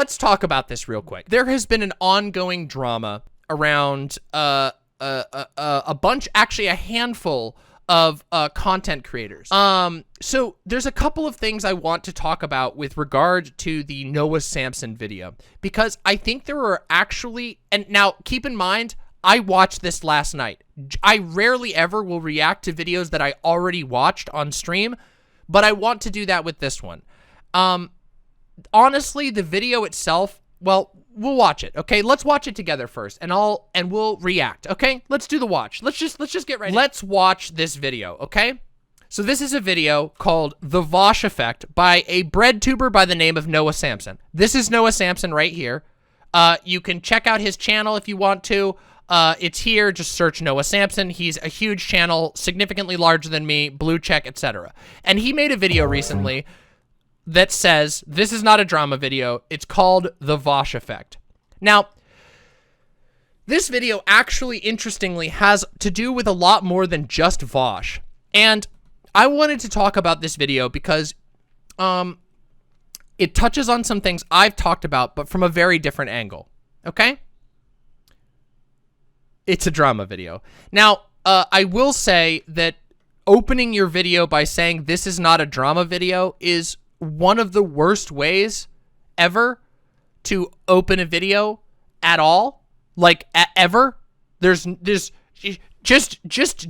let's talk about this real quick. There has been an ongoing drama around a bunch, actually a handful of content creators. So there's a couple of things I want to talk about with regard to the Noah Samsen video, because I think there are actually, and now keep in mind, I watched this last night. I rarely ever will react to videos that I already watched on stream, but I want to do that with this one. Honestly, the video itself, well, we'll watch it, okay? Let's watch it together first, and we'll react, okay? Let's do the watch. Let's just get ready. Let's watch this video, okay? So this is a video called The Vaush Effect by a bread tuber by the name of Noah Samsen. This is Noah Samsen right here. You can check out his channel if you want to. It's here. Just search Noah Samsen. He's a huge channel, significantly larger than me, blue check, etc. And he made a video recently that says, this is not a drama video. It's called The Vaush Effect. Now, this video actually, interestingly, has to do with a lot more than just Vaush. And I wanted to talk about this video because it touches on some things I've talked about, but from a very different angle. Okay? It's a drama video. Now, I will say that opening your video by saying this is not a drama video is one of the worst ways ever to open a video at all, like ever. Just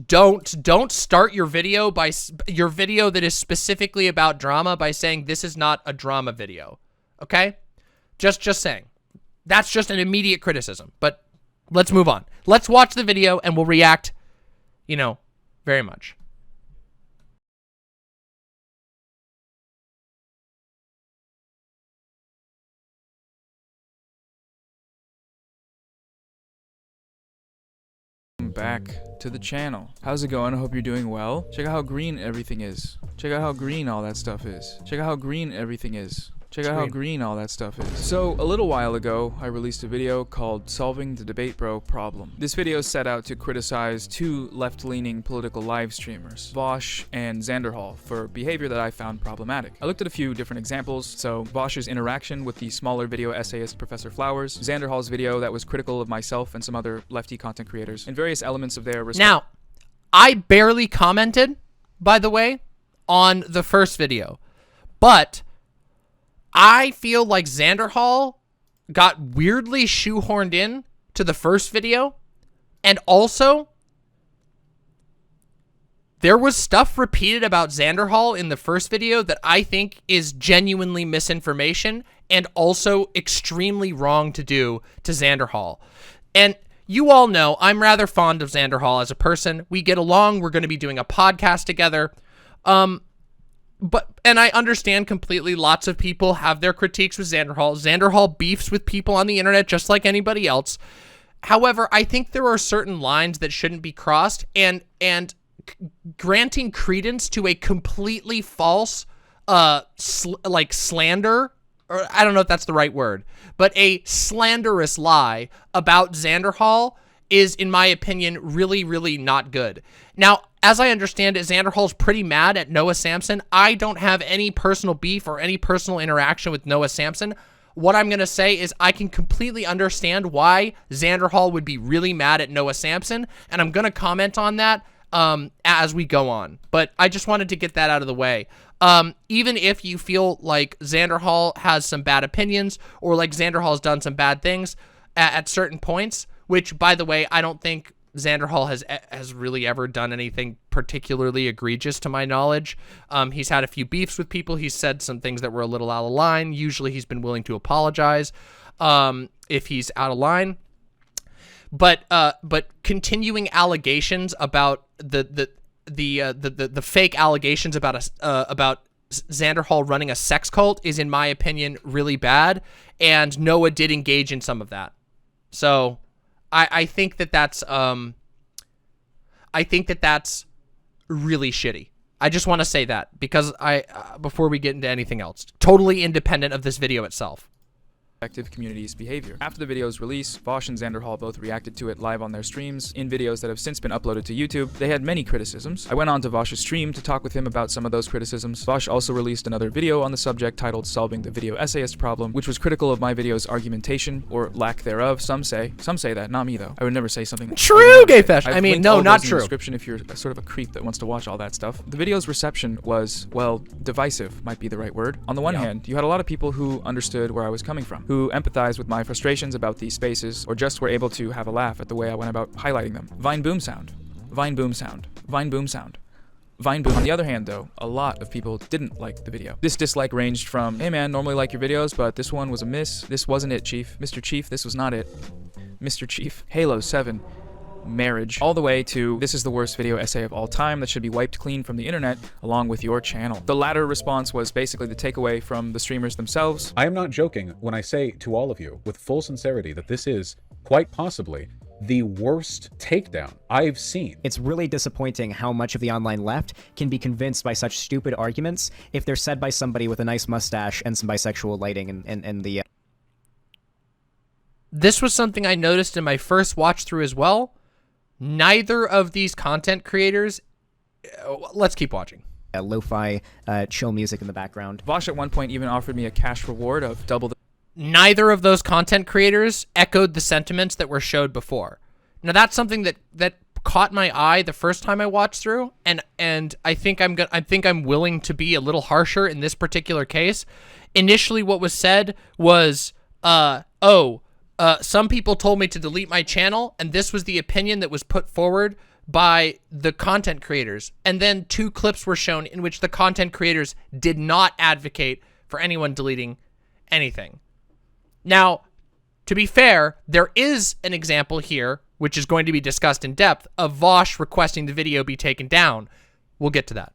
don't start your video that is specifically about drama by saying this is not a drama video. Okay? Just saying. That's just an immediate criticism, but let's move on. Let's watch the video and we'll react, very much. Back to the channel. How's it going? I hope you're doing well. Check out how green everything is. Check out how green all that stuff is. Check out how green everything is. Check out how green all that stuff is. So, a little while ago, I released a video called Solving the Debate Bro Problem. This video set out to criticize two left-leaning political live streamers, Vaush and Xanderhall, for behavior that I found problematic. I looked at a few different examples, so Vaush's interaction with the smaller video essayist Professor Flowers, Xanderhall's video that was critical of myself and some other lefty content creators, and various elements of their Now, I barely commented, by the way, on the first video, but I feel like Xanderhall got weirdly shoehorned in to the first video, and also there was stuff repeated about Xanderhall in the first video that I think is genuinely misinformation and also extremely wrong to do to Xanderhall. And you all know I'm rather fond of Xanderhall as a person. We get along. We're going to be doing a podcast together. And I understand completely lots of people have their critiques with Xanderhall. Xanderhall beefs with people on the internet just like anybody else. However, I think there are certain lines that shouldn't be crossed, and granting credence to a completely false slander, or I don't know if that's the right word, but a slanderous lie about Xanderhall is, in my opinion, really, really not good. Now, as I understand it, Xanderhall's pretty mad at Noah Samsen. I don't have any personal beef or any personal interaction with Noah Samsen. What I'm going to say is I can completely understand why Xanderhall would be really mad at Noah Samsen, and I'm going to comment on that as we go on. But I just wanted to get that out of the way. Even if you feel like Xanderhall has some bad opinions or like Xanderhall's done some bad things at certain points, which, by the way, I don't think Xanderhall has really ever done anything particularly egregious to my knowledge. He's had a few beefs with people. He's said some things that were a little out of line. Usually he's been willing to apologize if he's out of line. But continuing allegations about the fake allegations about Xanderhall running a sex cult is, in my opinion, really bad. And Noah did engage in some of that. So I think that that's really shitty. I just want to say that because before we get into anything else, totally independent of this video itself. respective communities' behavior. After the video's release, Vaush and Xanderhall both reacted to it live on their streams in videos that have since been uploaded to YouTube. They had many criticisms. I went on to Vaush's stream to talk with him about some of those criticisms. Vaush also released another video on the subject titled Solving the Video Essayist Problem, which was critical of my video's argumentation, or lack thereof, some say. Some say that, not me though. I would never say something True, Gayfesh. I mean, linked no, all not those in the true. description if you're sort of a creep that wants to watch all that stuff. The video's reception was, well, divisive might be the right word. On the one hand, you had a lot of people who understood where I was coming from, who empathized with my frustrations about these spaces, or just were able to have a laugh at the way I went about highlighting them. Vine boom sound. Vine boom sound. Vine boom sound. Vine boom. On the other hand, though, a lot of people didn't like the video. This dislike ranged from, hey man, normally like your videos, but this one was a miss. This wasn't it, Chief. Mr. Chief, this was not it. Mr. Chief. Halo 7. Marriage, all the way to this is the worst video essay of all time that should be wiped clean from the internet along with your channel. The latter response was basically the takeaway from the streamers themselves. I am not joking when I say to all of you with full sincerity that this is quite possibly the worst takedown I've seen. It's really disappointing how much of the online left can be convinced by such stupid arguments if they're said by somebody with a nice mustache and some bisexual lighting and the This was something I noticed in my first watch through as well. Neither of these content creators, let's keep watching. Lo-fi chill music in the background. Vaush at one point even offered me a cash reward of double the Neither of those content creators echoed the sentiments that were showed before. Now that's something that caught my eye the first time I watched through, and I think I'm willing to be a little harsher in this particular case. Initially, what was said was, some people told me to delete my channel, and this was the opinion that was put forward by the content creators. And then 2 clips were shown in which the content creators did not advocate for anyone deleting anything. Now, to be fair, there is an example here, which is going to be discussed in depth, of Vaush requesting the video be taken down. We'll get to that.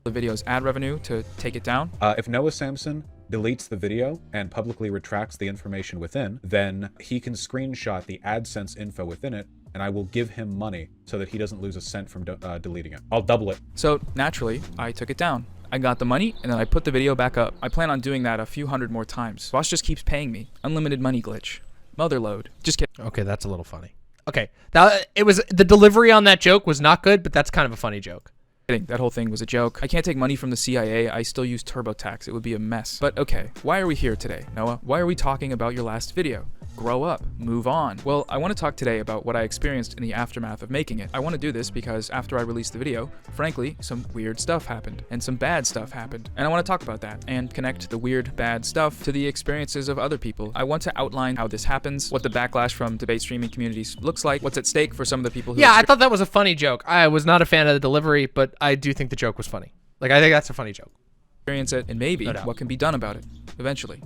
The video's ad revenue to take it down. If Noah Samsen deletes the video and publicly retracts the information within, then he can screenshot the AdSense info within it, and I will give him money so that he doesn't lose a cent from deleting it. I'll double it. So naturally, I took it down. I got the money, and then I put the video back up. I plan on doing that a few hundred more times. Vaush just keeps paying me. Unlimited money glitch. Motherload. Just kidding. Okay, that's a little funny. Okay, the delivery on that joke was not good, but that's kind of a funny joke. That whole thing was a joke. I can't take money from the CIA. I still use TurboTax. It would be a mess. But okay, why are we here today, Noah? Why are we talking about your last video? Grow up. Move on. Well, I want to talk today about what I experienced in the aftermath of making it. I want to do this because after I released the video, frankly, some weird stuff happened and some bad stuff happened. And I want to talk about that and connect the weird, bad stuff to the experiences of other people. I want to outline how this happens, what the backlash from debate streaming communities looks like, what's at stake for some of the people who— Yeah, I thought that was a funny joke. I was not a fan of the delivery, but I do think the joke was funny. Like, I think that's a funny joke. Experience it, and maybe No doubt. what can be done about it eventually.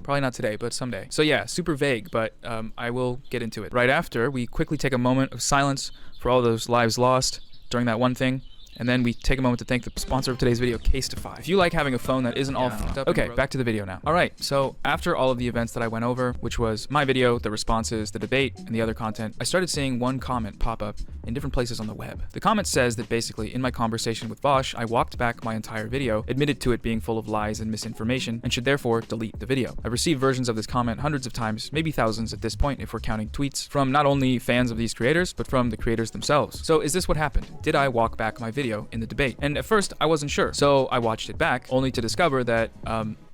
Probably not today, but someday. So yeah, super vague, but I will get into it. Right after, we quickly take a moment of silence for all those lives lost during that one thing, and then we take a moment to thank the sponsor of today's video, Casetify. If you like having a phone that isn't all fucked up— Okay, back to the video now. Alright, so after all of the events that I went over, which was my video, the responses, the debate, and the other content, I started seeing one comment pop up in different places on the web. The comment says that basically, in my conversation with Vaush, I walked back my entire video, admitted to it being full of lies and misinformation, and should therefore delete the video. I've received versions of this comment hundreds of times, maybe thousands at this point if we're counting tweets, from not only fans of these creators, but from the creators themselves. So is this what happened? Did I walk back my video in the debate? And at first, I wasn't sure, so I watched it back, only to discover that,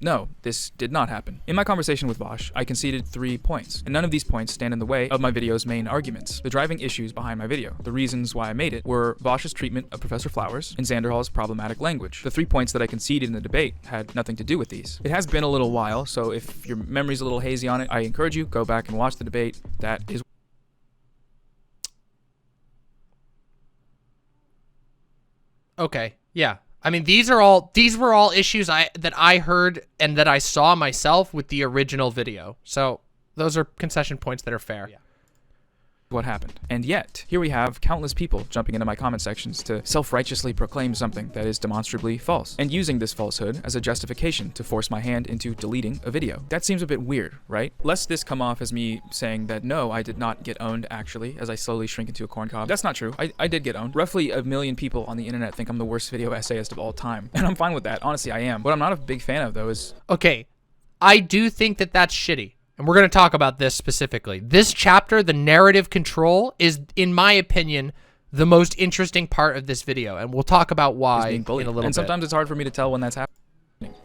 no, this did not happen. In my conversation with Vaush, I conceded 3 points, and none of these points stand in the way of my video's main arguments. The driving issues behind my video, the reasons why I made it, were Vaush's treatment of Professor Flowers and Xanderhall's problematic language. The 3 points that I conceded in the debate had nothing to do with these. It has been a little while, so if your memory's a little hazy on it, I encourage you, go back and watch the debate. That is— Okay, yeah. I mean, these were all issues that I heard and that I saw myself with the original video. So those are concession points that are fair. Yeah. what happened. And yet, here we have countless people jumping into my comment sections to self-righteously proclaim something that is demonstrably false, and using this falsehood as a justification to force my hand into deleting a video. That seems a bit weird, right? Lest this come off as me saying that no, I did not get owned actually, as I slowly shrink into a corn cob. That's not true. I did get owned. Roughly 1 million people on the internet think I'm the worst video essayist of all time, and I'm fine with that. Honestly, I am. What I'm not a big fan of, though, is... Okay, I do think that that's shitty. and we're going to talk about this specifically. This chapter, the narrative control, is, in my opinion, the most interesting part of this video, and we'll talk about why in a little bit. And sometimes it's hard for me to tell when that's happening.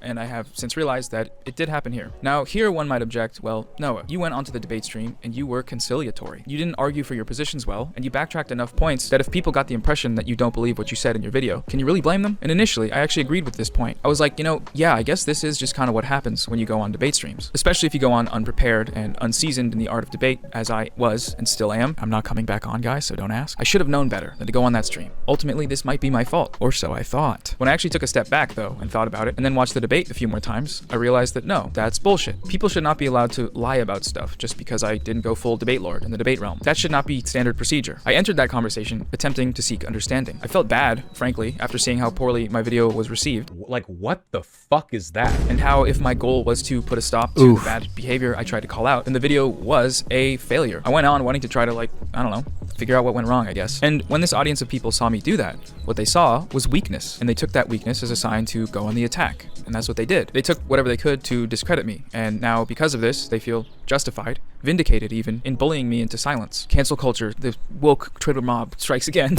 And I have since realized that it did happen here. Now, here one might object, well, Noah, you went onto the debate stream and you were conciliatory. You didn't argue for your positions well, and you backtracked enough points that if people got the impression that you don't believe what you said in your video, can you really blame them? And initially, I actually agreed with this point. I was like, you know, yeah, I guess this is just kind of what happens when you go on debate streams. Especially if you go on unprepared and unseasoned in the art of debate, as I was and still am. I'm not coming back on, guys, so don't ask. I should have known better than to go on that stream. Ultimately, this might be my fault, or so I thought. When I actually took a step back, though, and thought about it, and then watched the debate a few more times, I realized that no, that's bullshit. People should not be allowed to lie about stuff just because I didn't go full debate lord in the debate realm. That should not be standard procedure. I entered that conversation attempting to seek understanding. I felt bad, frankly, after seeing how poorly my video was received. Like, what the fuck is that? And how if my goal was to put a stop to the bad behavior I tried to call out, then the video was a failure. I went on wanting to try to, like, I don't know, figure out what went wrong, I guess. And when this audience of people saw me do that, what they saw was weakness, and they took that weakness as a sign to go on the attack. And that's what they did. They took whatever they could to discredit me, and now because of this, they feel justified, vindicated even, in bullying me into silence. Cancel culture, the woke Twitter mob strikes again.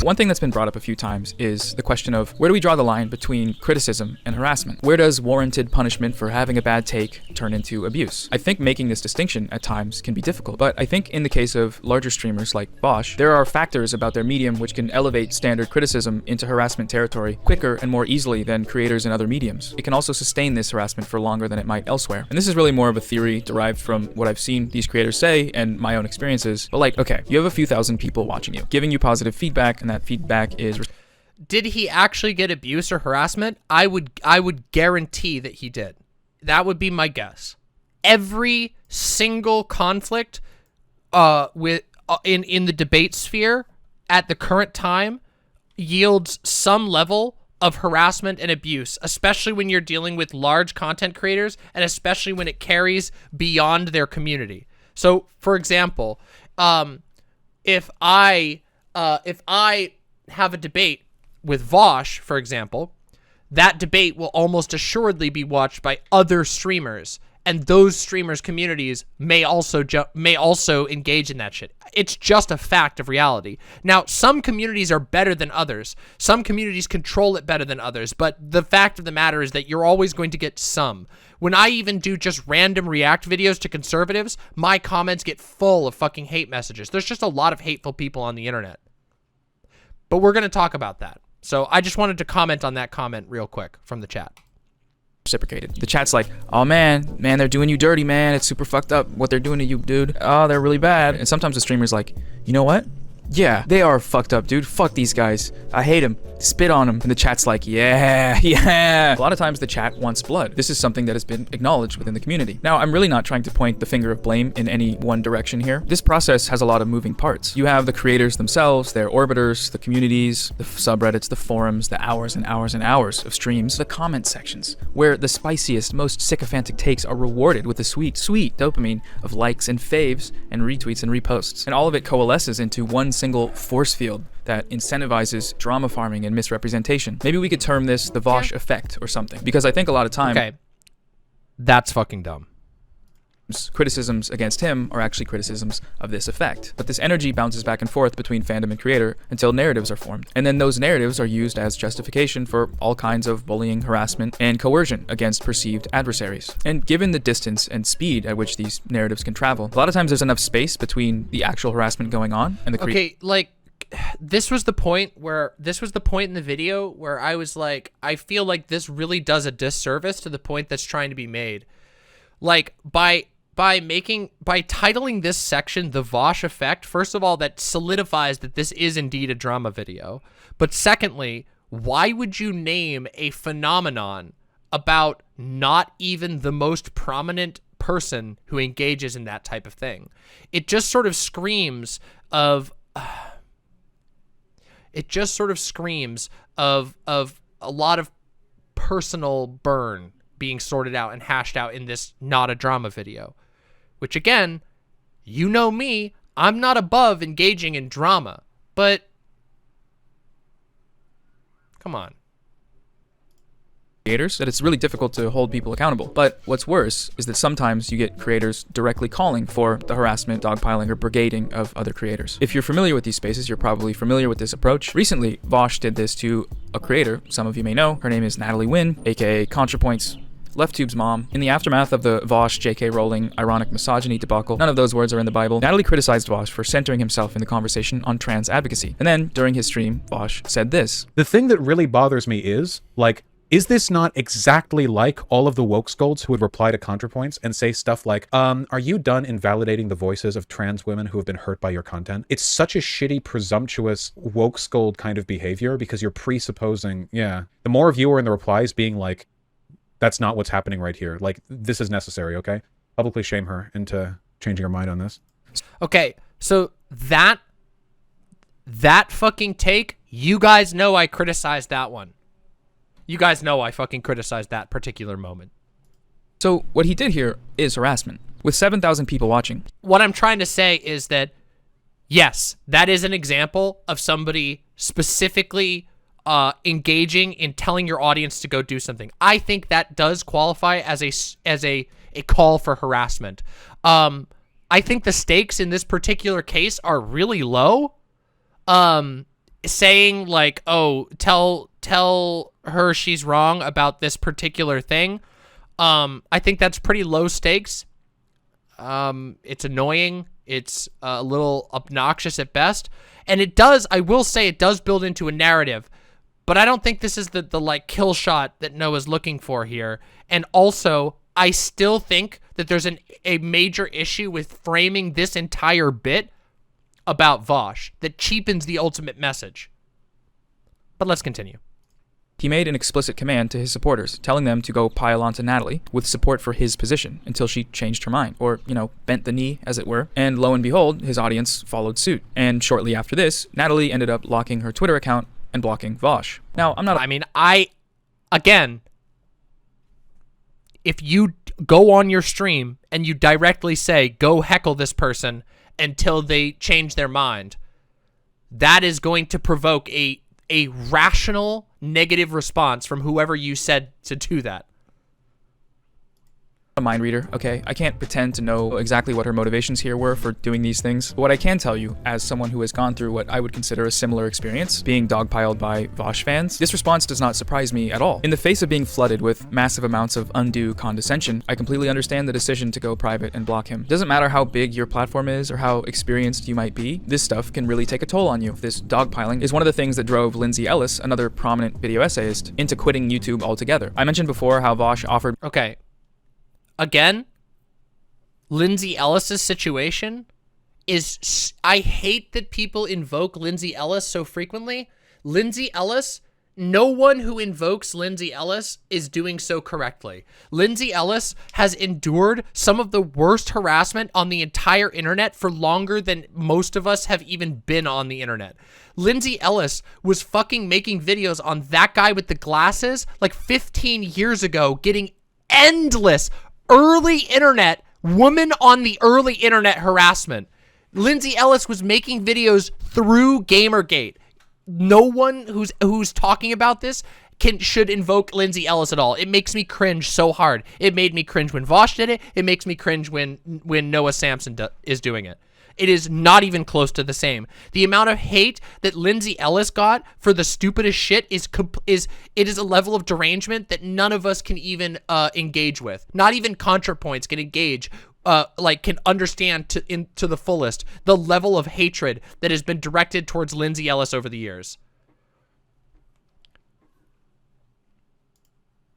One thing that's been brought up a few times is the question of where do we draw the line between criticism and harassment? Where does warranted punishment for having a bad take turn into abuse? I think making this distinction at times can be difficult, but I think in the case of larger streamers like Vaush, there are factors about their medium which can elevate standard criticism into harassment territory quicker and more easily than creators in other mediums. It can also sustain this harassment for longer than it might elsewhere. And this is really more of a theory derived from what I've seen these creators say and my own experiences. But like, okay, you have a few thousand people watching you, giving you positive feedback, and that feedback is... Did he actually get abuse or harassment? I would guarantee that he did. That would be my guess. Every single conflict in the debate sphere at the current time yields some level of harassment and abuse, especially when you're dealing with large content creators and especially when it carries beyond their community. So, for example, if I have a debate with Vaush, for example, that debate will almost assuredly be watched by other streamers, and those streamers' communities may also engage in that shit. It's just a fact of reality. Now, some communities are better than others. Some communities control it better than others, but the fact of the matter is that you're always going to get some. When I even do just random react videos to conservatives, my comments get full of fucking hate messages. There's just a lot of hateful people on the internet. But we're going to talk about that. So I just wanted to comment on that comment real quick from the chat. Reciprocated. The chat's like, oh man, they're doing you dirty, man. It's super fucked up what they're doing to you, dude. Oh, they're really bad. And sometimes the streamer's like, you know what? Yeah, they are fucked up, dude. Fuck these guys. I hate them. Spit on them. And the chat's like, yeah. A lot of times the chat wants blood. This is something that has been acknowledged within the community. Now, I'm really not trying to point the finger of blame in any one direction here. This process has a lot of moving parts. You have the creators themselves, their orbiters, the communities, the subreddits, the forums, the hours and hours and hours of streams, the comment sections, where the spiciest, most sycophantic takes are rewarded with the sweet, sweet dopamine of likes and faves and retweets and reposts. And all of it coalesces into one single force field that incentivizes drama farming and misrepresentation. Maybe we could term this the Vaush effect or something, because I think a lot of time... Okay, that's fucking dumb. Criticisms against him are actually criticisms of this effect. But this energy bounces back and forth between fandom and creator until narratives are formed. And then those narratives are used as justification for all kinds of bullying, harassment, and coercion against perceived adversaries. And given the distance and speed at which these narratives can travel, a lot of times there's enough space between the actual harassment going on and the Okay, like, this was the point in the video where I was like, I feel like this really does a disservice to the point that's trying to be made. Like, by titling this section the Vaush effect, first of all, that solidifies that this is indeed a drama video. But secondly, why would you name a phenomenon about not even the most prominent person who engages in that type of thing? It just sort of screams of a lot of personal burn being sorted out and hashed out in this not a drama video. Which, again, you know me, I'm not above engaging in drama, but come on. creators that it's really difficult to hold people accountable. But what's worse is that sometimes you get creators directly calling for the harassment, dogpiling, or brigading of other creators. If you're familiar with these spaces, you're probably familiar with this approach. Recently, Vaush did this to a creator some of you may know. Her name is Natalie Wynn, aka ContraPoints, LeftTube's mom. In the aftermath of the Vaush J.K. Rowling ironic misogyny debacle, none of those words are in the Bible, Natalie criticized Vaush for centering himself in the conversation on trans advocacy. And then, during his stream, Vaush said this. The thing that really bothers me is, like, is this not exactly like all of the woke scolds who would reply to ContraPoints and say stuff like, are you done invalidating the voices of trans women who have been hurt by your content? It's such a shitty, presumptuous woke scold kind of behavior because you're presupposing, yeah. The more of you are in the replies being like, that's not what's happening right here. Like, this is necessary, okay? Publicly shame her into changing her mind on this. Okay, so that fucking take, you guys know I criticized that one. You guys know I fucking criticized that particular moment. So what he did here is harassment, with 7,000 people watching. What I'm trying to say is that, yes, that is an example of somebody specifically engaging in telling your audience to go do something. I think that does qualify as a call for harassment. I think the stakes in this particular case are really low. Saying like, oh, tell her she's wrong about this particular thing. I think that's pretty low stakes. It's annoying. It's a little obnoxious at best. And it does, I will say, it does build into a narrative. But I don't think this is the like kill shot that Noah's looking for here. And also, I still think that there's a major issue with framing this entire bit about Vaush that cheapens the ultimate message. But let's continue. He made an explicit command to his supporters, telling them to go pile onto Natalie with support for his position until she changed her mind, or, you know, bent the knee, as it were. And lo and behold, his audience followed suit. And shortly after this, Natalie ended up locking her Twitter account and blocking Vaush. Now, again, if you go on your stream and you directly say, go heckle this person until they change their mind, that is going to provoke a rational negative response from whoever you said to do that. A mind reader, okay? I can't pretend to know exactly what her motivations here were for doing these things. But what I can tell you, as someone who has gone through what I would consider a similar experience, being dogpiled by Vaush fans, this response does not surprise me at all. In the face of being flooded with massive amounts of undue condescension, I completely understand the decision to go private and block him. It doesn't matter how big your platform is or how experienced you might be, this stuff can really take a toll on you. This dogpiling is one of the things that drove Lindsay Ellis, another prominent video essayist, into quitting YouTube altogether. I mentioned before how Vaush offered— Okay. Again, Lindsay Ellis's situation is, I hate that people invoke Lindsay Ellis so frequently. Lindsay Ellis, no one who invokes Lindsay Ellis is doing so correctly. Lindsay Ellis has endured some of the worst harassment on the entire internet for longer than most of us have even been on the internet. Lindsay Ellis was fucking making videos on that guy with the glasses like 15 years ago, getting endless early internet, woman on the early internet harassment. Lindsay Ellis was making videos through Gamergate. No one who's talking about this should invoke Lindsay Ellis at all. It makes me cringe so hard. It made me cringe when Vaush did it. It makes me cringe when Noah Samsen is doing it. It is not even close to the same. The amount of hate that Lindsay Ellis got for the stupidest shit is a level of derangement that none of us can even engage with. Not even ContraPoints can engage, can understand to the fullest the level of hatred that has been directed towards Lindsay Ellis over the years.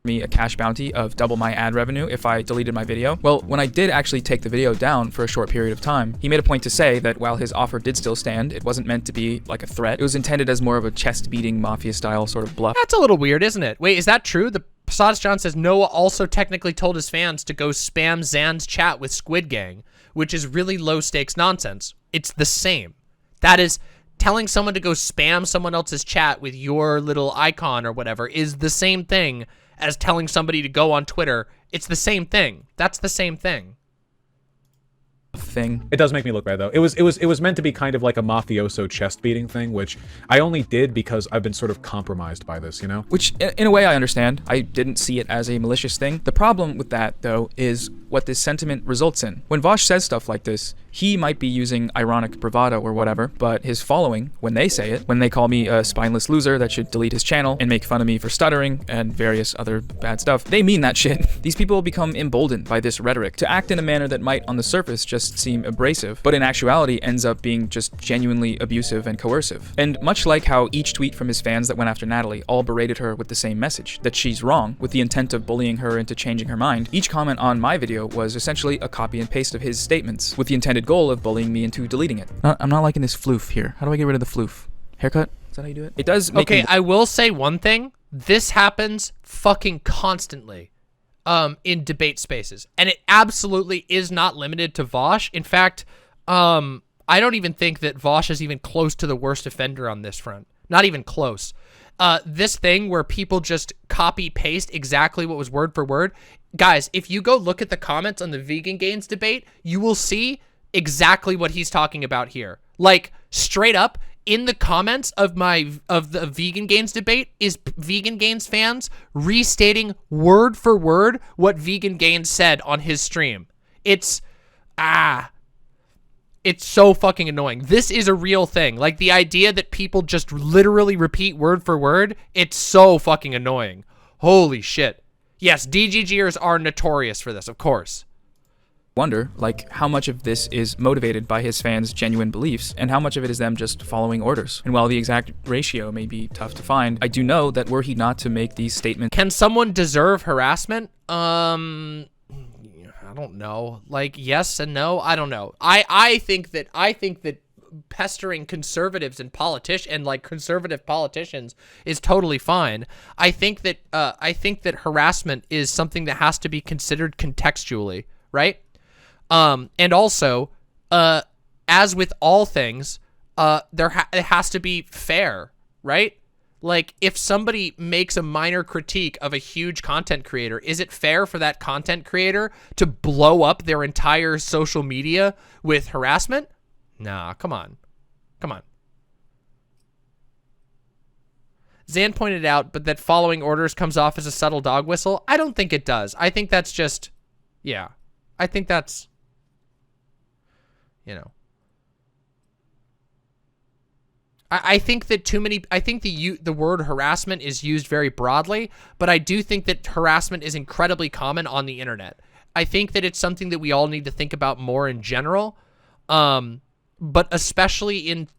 Me a cash bounty of double my ad revenue if I deleted my video. Well, when I did actually take the video down for a short period of time, he made a point to say that while his offer did still stand, it wasn't meant to be like a threat. It was intended as more of a chest-beating mafia-style sort of bluff. That's a little weird, isn't it? Wait, is that true? The Posadas John says Noah also technically told his fans to go spam Zan's chat with Squid Gang, which is really low-stakes nonsense. It's the same. That is, telling someone to go spam someone else's chat with your little icon or whatever is the same thing as telling somebody to go on Twitter. It's the same thing. That's the same thing. thing. It does make me look bad though. It was meant to be kind of like a mafioso chest beating thing, which I only did because I've been sort of compromised by this, you know? Which, in a way, I understand. I didn't see it as a malicious thing. The problem with that, though, is what this sentiment results in. When Vaush says stuff like this, he might be using ironic bravado or whatever, but his following, when they say it, when they call me a spineless loser that should delete his channel and make fun of me for stuttering and various other bad stuff, they mean that shit. These people become emboldened by this rhetoric to act in a manner that might on the surface just seem abrasive, but in actuality ends up being just genuinely abusive and coercive. And much like how each tweet from his fans that went after Natalie all berated her with the same message, that she's wrong, with the intent of bullying her into changing her mind, each comment on my video was essentially a copy and paste of his statements, with the intended goal of bullying me into deleting it. I'm not liking this floof here. How do I get rid of the floof? Haircut? Is that how you do it? It does make Okay, I will say one thing. This happens fucking constantly in debate spaces. And it absolutely is not limited to Vaush. In fact, I don't even think that Vaush is even close to the worst offender on this front. Not even close. This thing where people just copy paste exactly what was word for word. Guys, if you go look at the comments on the vegan gains debate, you will see exactly what he's talking about here. Like, straight up in the comments of the vegan gains debate is vegan gains fans restating word for word what vegan gains said on his stream. It's so fucking annoying. This is a real thing. Like, the idea that people just literally repeat word for word, it's so fucking annoying. Holy shit. Yes, DGGers are notorious for this, of course. Wonder, like, how much of this is motivated by his fans' genuine beliefs, and how much of it is them just following orders. And while the exact ratio may be tough to find, I do know that were he not to make these statements... Can someone deserve harassment? I don't know. Like, yes and no. I don't know. I think that pestering conservatives and conservative politicians is totally fine. I think that harassment is something that has to be considered contextually, right? And also, as with all things, it has to be fair, right? Like, if somebody makes a minor critique of a huge content creator, is it fair for that content creator to blow up their entire social media with harassment? Nah, come on. Come on. Zan pointed out, but that following orders comes off as a subtle dog whistle. I don't think it does. I think that's just, yeah. I think that's, you know. I think that I think the word harassment is used very broadly, but I do think that harassment is incredibly common on the internet. I think that it's something that we all need to think about more in general, but especially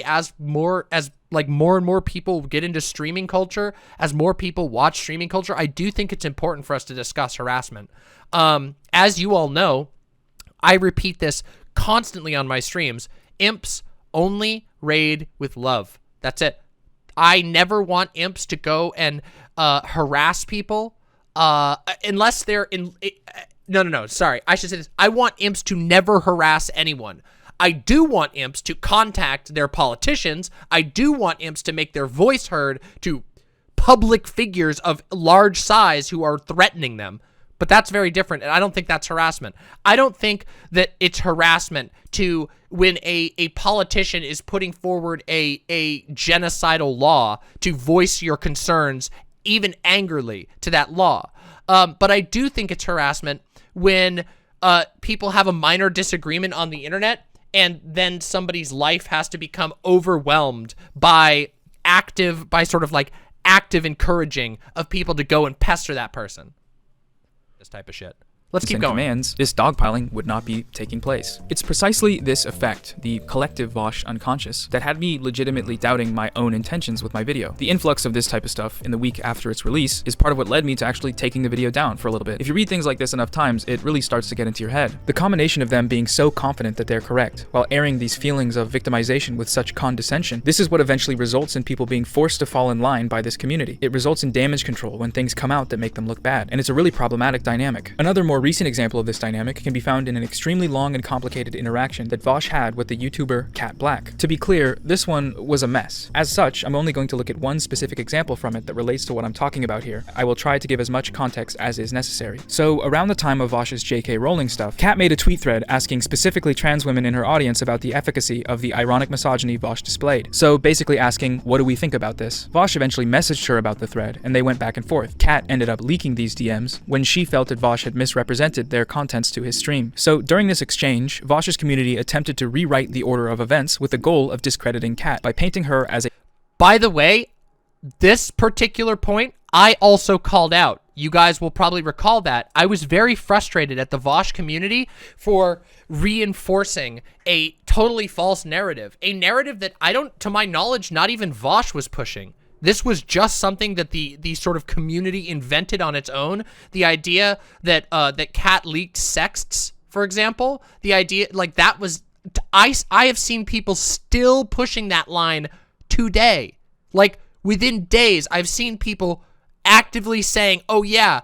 as more and more people get into streaming culture, as more people watch streaming culture, I do think it's important for us to discuss harassment. As you all know, I repeat this constantly on my streams. Imps only raid with love. That's it. I never want imps to go and harass people unless they're in... No, sorry. I should say this. I want imps to never harass anyone. I do want imps to contact their politicians. I do want imps to make their voice heard to public figures of large size who are threatening them. But that's very different, and I don't think that's harassment. I don't think that it's harassment to when a politician is putting forward a genocidal law to voice your concerns, even angrily, to that law. But I do think it's harassment when people have a minor disagreement on the internet and then somebody's life has to become overwhelmed by active encouraging of people to go and pester that person. This type of shit. Let's keep going. Commands, this dogpiling would not be taking place. It's precisely this effect, the collective Vaush unconscious, that had me legitimately doubting my own intentions with my video. The influx of this type of stuff in the week after its release is part of what led me to actually taking the video down for a little bit. If you read things like this enough times, it really starts to get into your head. The combination of them being so confident that they're correct, while airing these feelings of victimization with such condescension, this is what eventually results in people being forced to fall in line by this community. It results in damage control when things come out that make them look bad, and it's a really problematic dynamic. Another more more recent example of this dynamic can be found in an extremely long and complicated interaction that Vaush had with the YouTuber Cat Black. To be clear, this one was a mess. As such, I'm only going to look at one specific example from it that relates to what I'm talking about here. I will try to give as much context as is necessary. So, around the time of Vaush's JK Rowling stuff, Cat made a tweet thread asking specifically trans women in her audience about the efficacy of the ironic misogyny Vaush displayed. So, basically asking, what do we think about this? Vaush eventually messaged her about the thread, and they went back and forth. Cat ended up leaking these DMs when she felt that Vaush had misrepresented their contents to his stream. So, during this exchange, Vaush's community attempted to rewrite the order of events with the goal of discrediting Cat by painting her as a— By the way, this particular point, I also called out. You guys will probably recall that. I was very frustrated at the Vaush community for reinforcing a totally false narrative. A narrative that to my knowledge, not even Vaush was pushing. This was just something that the sort of community invented on its own. The idea that that Cat leaked sexts, for example. The idea, like, that was... I have seen people still pushing that line today. Like, within days, I've seen people actively saying, oh yeah,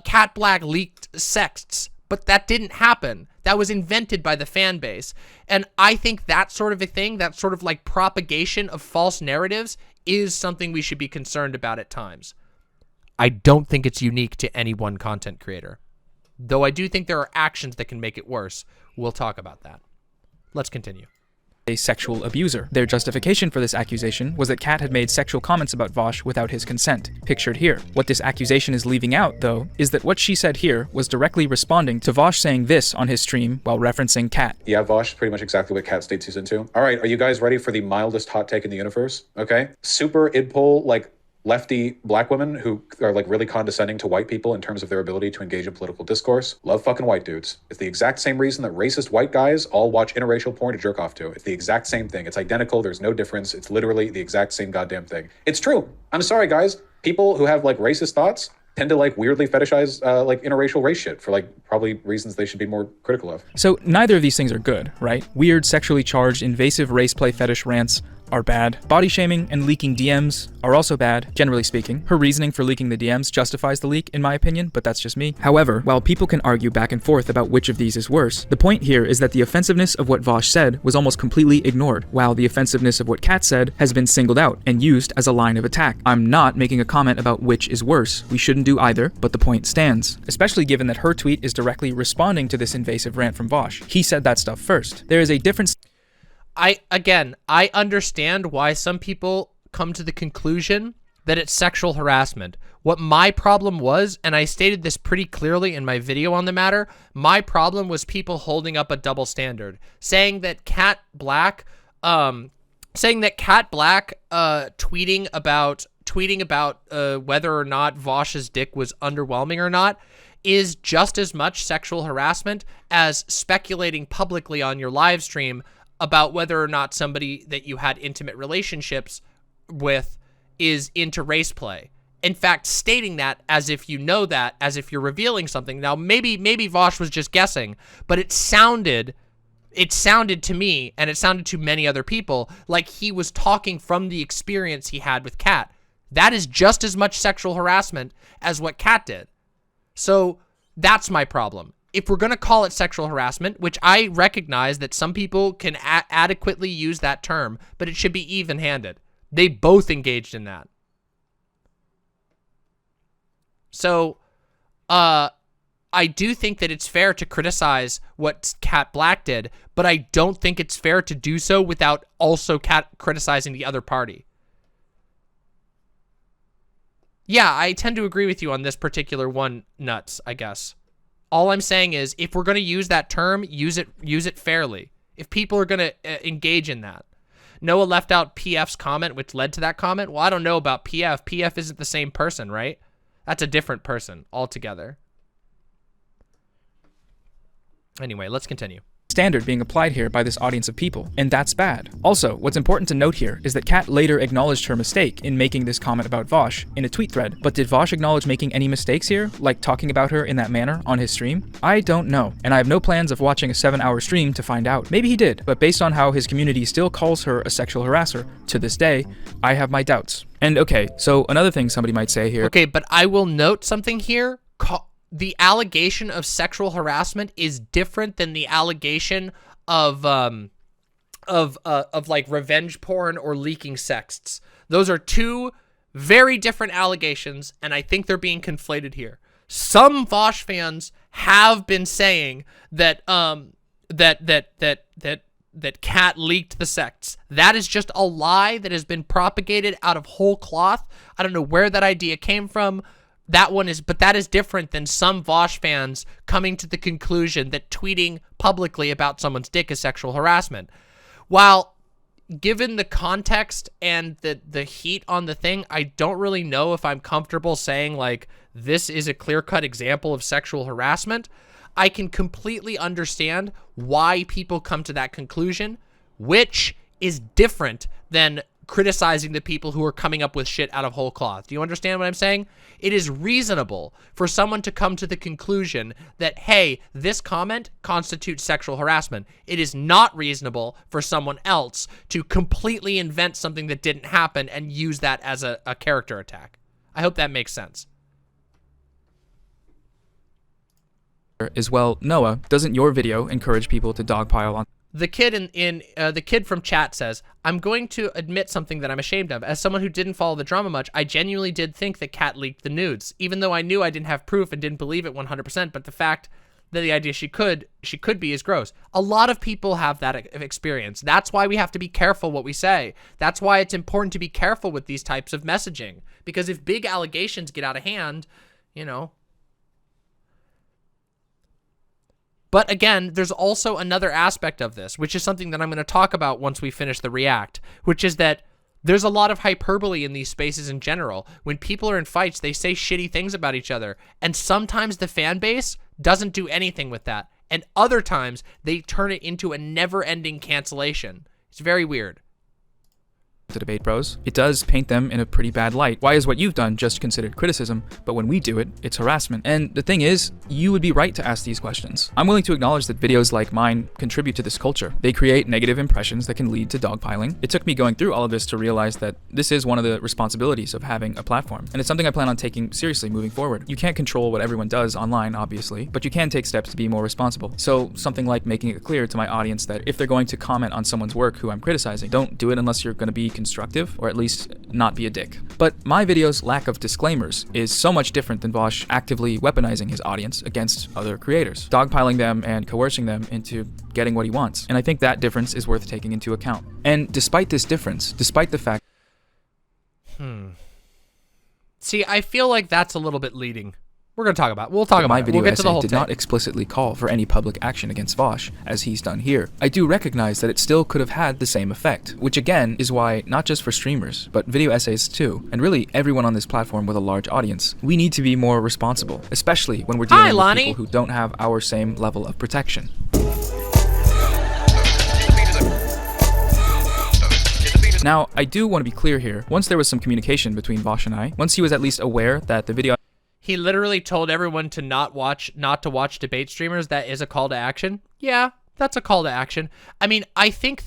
Cat Black leaked sexts, but that didn't happen. That was invented by the fan base. And I think that sort of a thing, that sort of like propagation of false narratives, is something we should be concerned about at times. I don't think it's unique to any one content creator, though I do think there are actions that can make it worse. We'll talk about that. Let's continue. A sexual abuser. Their justification for this accusation was that Cat had made sexual comments about Vaush without his consent, pictured here. What this accusation is leaving out, though, is that what she said here was directly responding to Vaush saying this on his stream while referencing Cat. Yeah, Vaush is pretty much exactly what Cat states he's into. All right, are you guys ready for the mildest hot take in the universe? Okay. Super idpol, like, lefty black women who are like really condescending to white people in terms of their ability to engage in political discourse. Love fucking white dudes. It's the exact same reason that racist white guys all watch interracial porn to jerk off to. It's the exact same thing. It's identical. There's no difference. It's literally the exact same goddamn thing. It's true. I'm sorry, guys. People who have like racist thoughts tend to like weirdly fetishize like interracial race shit for like probably reasons they should be more critical of. So neither of these things are good, right? Weird, sexually charged, invasive race play fetish rants are bad. Body shaming and leaking DMs are also bad, generally speaking. Her reasoning for leaking the DMs justifies the leak, in my opinion, but that's just me. However, while people can argue back and forth about which of these is worse, the point here is that the offensiveness of what Vaush said was almost completely ignored, while the offensiveness of what Cat said has been singled out and used as a line of attack. I'm not making a comment about which is worse. We shouldn't do either, but the point stands. Especially given that her tweet is directly responding to this invasive rant from Vaush. He said that stuff first. There is a difference. I understand why some people come to the conclusion that it's sexual harassment. What my problem was, and I stated this pretty clearly in my video on the matter, my problem was people holding up a double standard, saying that Cat Black, tweeting about whether or not Vaush's dick was underwhelming or not is just as much sexual harassment as speculating publicly on your live stream about whether or not somebody that you had intimate relationships with is into race play. In fact, stating that as if you know that, as if you're revealing something. Now, maybe Vaush was just guessing, but it sounded to me, and it sounded to many other people, like he was talking from the experience he had with Cat. That is just as much sexual harassment as what Cat did. So that's my problem. If we're going to call it sexual harassment, which I recognize that some people can adequately use that term, but it should be even-handed. They both engaged in that. So, I do think that it's fair to criticize what Cat Black did, but I don't think it's fair to do so without also criticizing the other party. Yeah, I tend to agree with you on this particular one, Nuts, I guess. All I'm saying is, if we're going to use that term, use it fairly. If people are going to engage in that. Noah left out PF's comment, which led to that comment. Well, I don't know about PF. PF isn't the same person, right? That's a different person altogether. Anyway, let's continue. Standard being applied here by this audience of people, and that's bad. Also, what's important to note here is that Cat later acknowledged her mistake in making this comment about Vaush in a tweet thread, but did Vaush acknowledge making any mistakes here, like talking about her in that manner on his stream? I don't know, and I have no plans of watching a 7-hour stream to find out. Maybe he did, but based on how his community still calls her a sexual harasser to this day, I have my doubts. And okay, so another thing somebody might say here. Okay, but I will note something here. the allegation of sexual harassment is different than the allegation of like revenge porn or leaking sexts. Those are two very different allegations, and I think they're being conflated here. Some Vaush fans have been saying that that Cat leaked the sexts. That is just a lie that has been propagated out of whole cloth. I don't know where that idea came from. But that is different than some Vaush fans coming to the conclusion that tweeting publicly about someone's dick is sexual harassment. While given the context and the heat on the thing, I don't really know if I'm comfortable saying, like, this is a clear-cut example of sexual harassment. I can completely understand why people come to that conclusion, which is different than criticizing the people who are coming up with shit out of whole cloth. Do you understand what I'm saying? It is reasonable for someone to come to the conclusion that, hey, this comment constitutes sexual harassment. It is not reasonable for someone else to completely invent something that didn't happen and use that as a character attack. I hope that makes sense. As well, Noah, doesn't your video encourage people to dogpile on? The kid the kid from chat says, I'm going to admit something that I'm ashamed of. As someone who didn't follow the drama much, I genuinely did think that Kat leaked the nudes, even though I knew I didn't have proof and didn't believe it 100%. But the fact that the idea she could be is gross. A lot of people have that experience. That's why we have to be careful what we say. That's why it's important to be careful with these types of messaging, because if big allegations get out of hand, you know. But again, there's also another aspect of this, which is something that I'm going to talk about once we finish the react, which is that there's a lot of hyperbole in these spaces in general. When people are in fights, they say shitty things about each other, and sometimes the fan base doesn't do anything with that, and other times they turn it into a never-ending cancellation. It's very weird. The debate bros, it does paint them in a pretty bad light. Why is what you've done just considered criticism, but when we do it, it's harassment? And the thing is, you would be right to ask these questions. I'm willing to acknowledge that videos like mine contribute to this culture. They create negative impressions that can lead to dogpiling. It took me going through all of this to realize that this is one of the responsibilities of having a platform, and it's something I plan on taking seriously moving forward. You can't control what everyone does online, obviously, but you can take steps to be more responsible. So something like making it clear to my audience that if they're going to comment on someone's work who I'm criticizing, don't do it unless you're going to be constructive, or at least not be a dick. But my video's lack of disclaimers is so much different than Vaush actively weaponizing his audience against other creators, dogpiling them and coercing them into getting what he wants. And I think that difference is worth taking into account. And despite this difference, despite the fact... See, I feel like that's a little bit leading. We'll talk about it. My video we'll get to the essay whole did thing. not explicitly call for any public action against Vaush, as he's done here. I do recognize that it still could have had the same effect, which again is why, not just for streamers, but video essays too, and really everyone on this platform with a large audience, we need to be more responsible, especially when we're dealing with people who don't have our same level of protection. Now, I do want to be clear here. Once there was some communication between Vaush and I, once he was at least aware that the video... He literally told everyone to not to watch debate streamers. That is a call to action. Yeah, that's a call to action. I mean, I think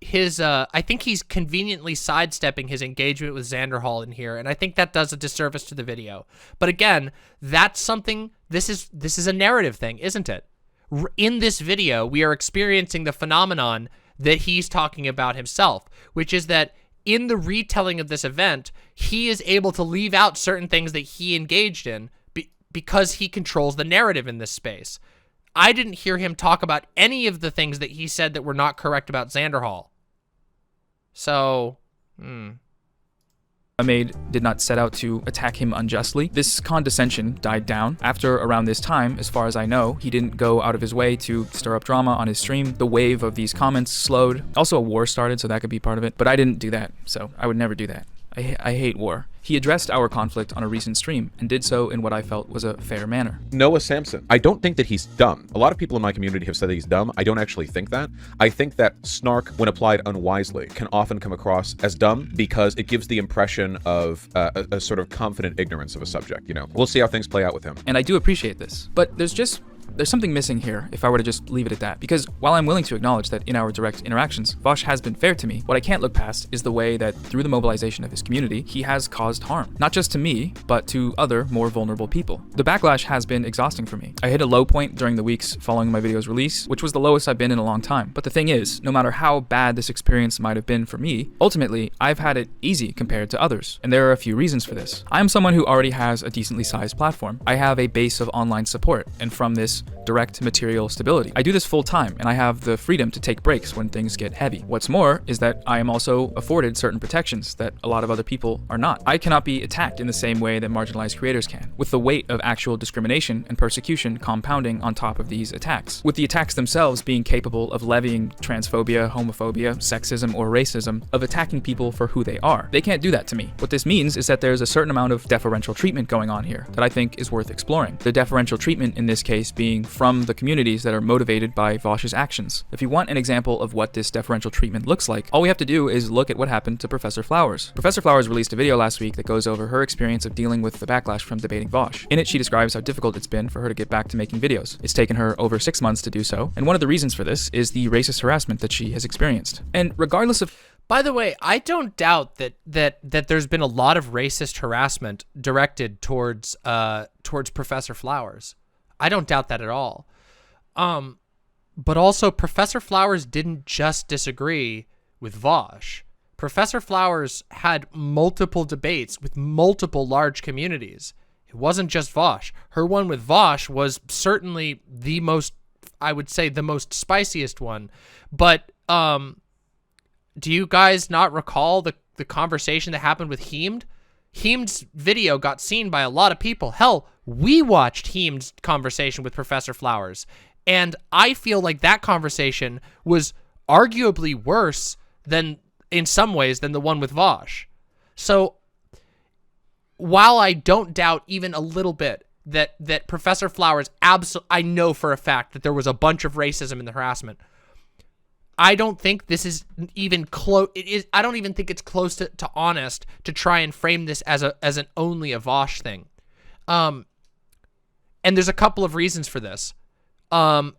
he's conveniently sidestepping his engagement with Xanderhall in here, and I think that does a disservice to the video. But again, that's something, this is a narrative thing, isn't it? In this video, we are experiencing the phenomenon that he's talking about himself, which is that in the retelling of this event, he is able to leave out certain things that he engaged in because he controls the narrative in this space. I didn't hear him talk about any of the things that he said that were not correct about Xanderhall. So, made did not set out to attack him unjustly. This condescension died down. After around this time, as far as I know, he didn't go out of his way to stir up drama on his stream. The wave of these comments slowed. Also, a war started, so that could be part of it. But I didn't do that, so I would never do that. I hate war. He addressed our conflict on a recent stream, and did so in what I felt was a fair manner. Noah Samsen. I don't think that he's dumb. A lot of people in my community have said that he's dumb. I don't actually think that. I think that snark, when applied unwisely, can often come across as dumb because it gives the impression of a sort of confident ignorance of a subject, you know. We'll see how things play out with him. And I do appreciate this. But there's just There's something missing here if I were to just leave it at that, because while I'm willing to acknowledge that in our direct interactions, Vaush has been fair to me, what I can't look past is the way that through the mobilization of his community, he has caused harm. Not just to me, but to other more vulnerable people. The backlash has been exhausting for me. I hit a low point during the weeks following my video's release, which was the lowest I've been in a long time. But the thing is, no matter how bad this experience might have been for me, ultimately, I've had it easy compared to others. And there are a few reasons for this. I am someone who already has a decently sized platform. I have a base of online support, and from this, direct material stability. I do this full time, and I have the freedom to take breaks when things get heavy. What's more is that I am also afforded certain protections that a lot of other people are not. I cannot be attacked in the same way that marginalized creators can, with the weight of actual discrimination and persecution compounding on top of these attacks, with the attacks themselves being capable of levying transphobia, homophobia, sexism, or racism, of attacking people for who they are. They can't do that to me. What this means is that there's a certain amount of deferential treatment going on here that I think is worth exploring. The deferential treatment in this case being from the communities that are motivated by Vaush's actions. If you want an example of what this deferential treatment looks like, all we have to do is look at what happened to Professor Flowers. Professor Flowers released a video last week that goes over her experience of dealing with the backlash from debating Vaush. In it, she describes how difficult it's been for her to get back to making videos. It's taken her over 6 months to do so, and one of the reasons for this is the racist harassment that she has experienced. And regardless of... By the way, I don't doubt that there's been a lot of racist harassment directed towards Professor Flowers. I don't doubt that at all. But also Professor Flowers didn't just disagree with Vaush. Professor Flowers had multiple debates with multiple large communities. It wasn't just Vaush. Her one with Vaush was certainly the most, I would say, the most spiciest one. But do you guys not recall the conversation that happened with Heemd? Heemd's video got seen by a lot of people. Hell, we watched Heemd's conversation with Professor Flowers. And I feel like that conversation was arguably worse than, in some ways, than the one with Vaush. So while I don't doubt even a little bit that Professor Flowers, I know for a fact that there was a bunch of racism in the harassment, I don't think this is even close. I don't even think it's close to honest to try and frame this as an only a Vaush thing. And there's a couple of reasons for this. But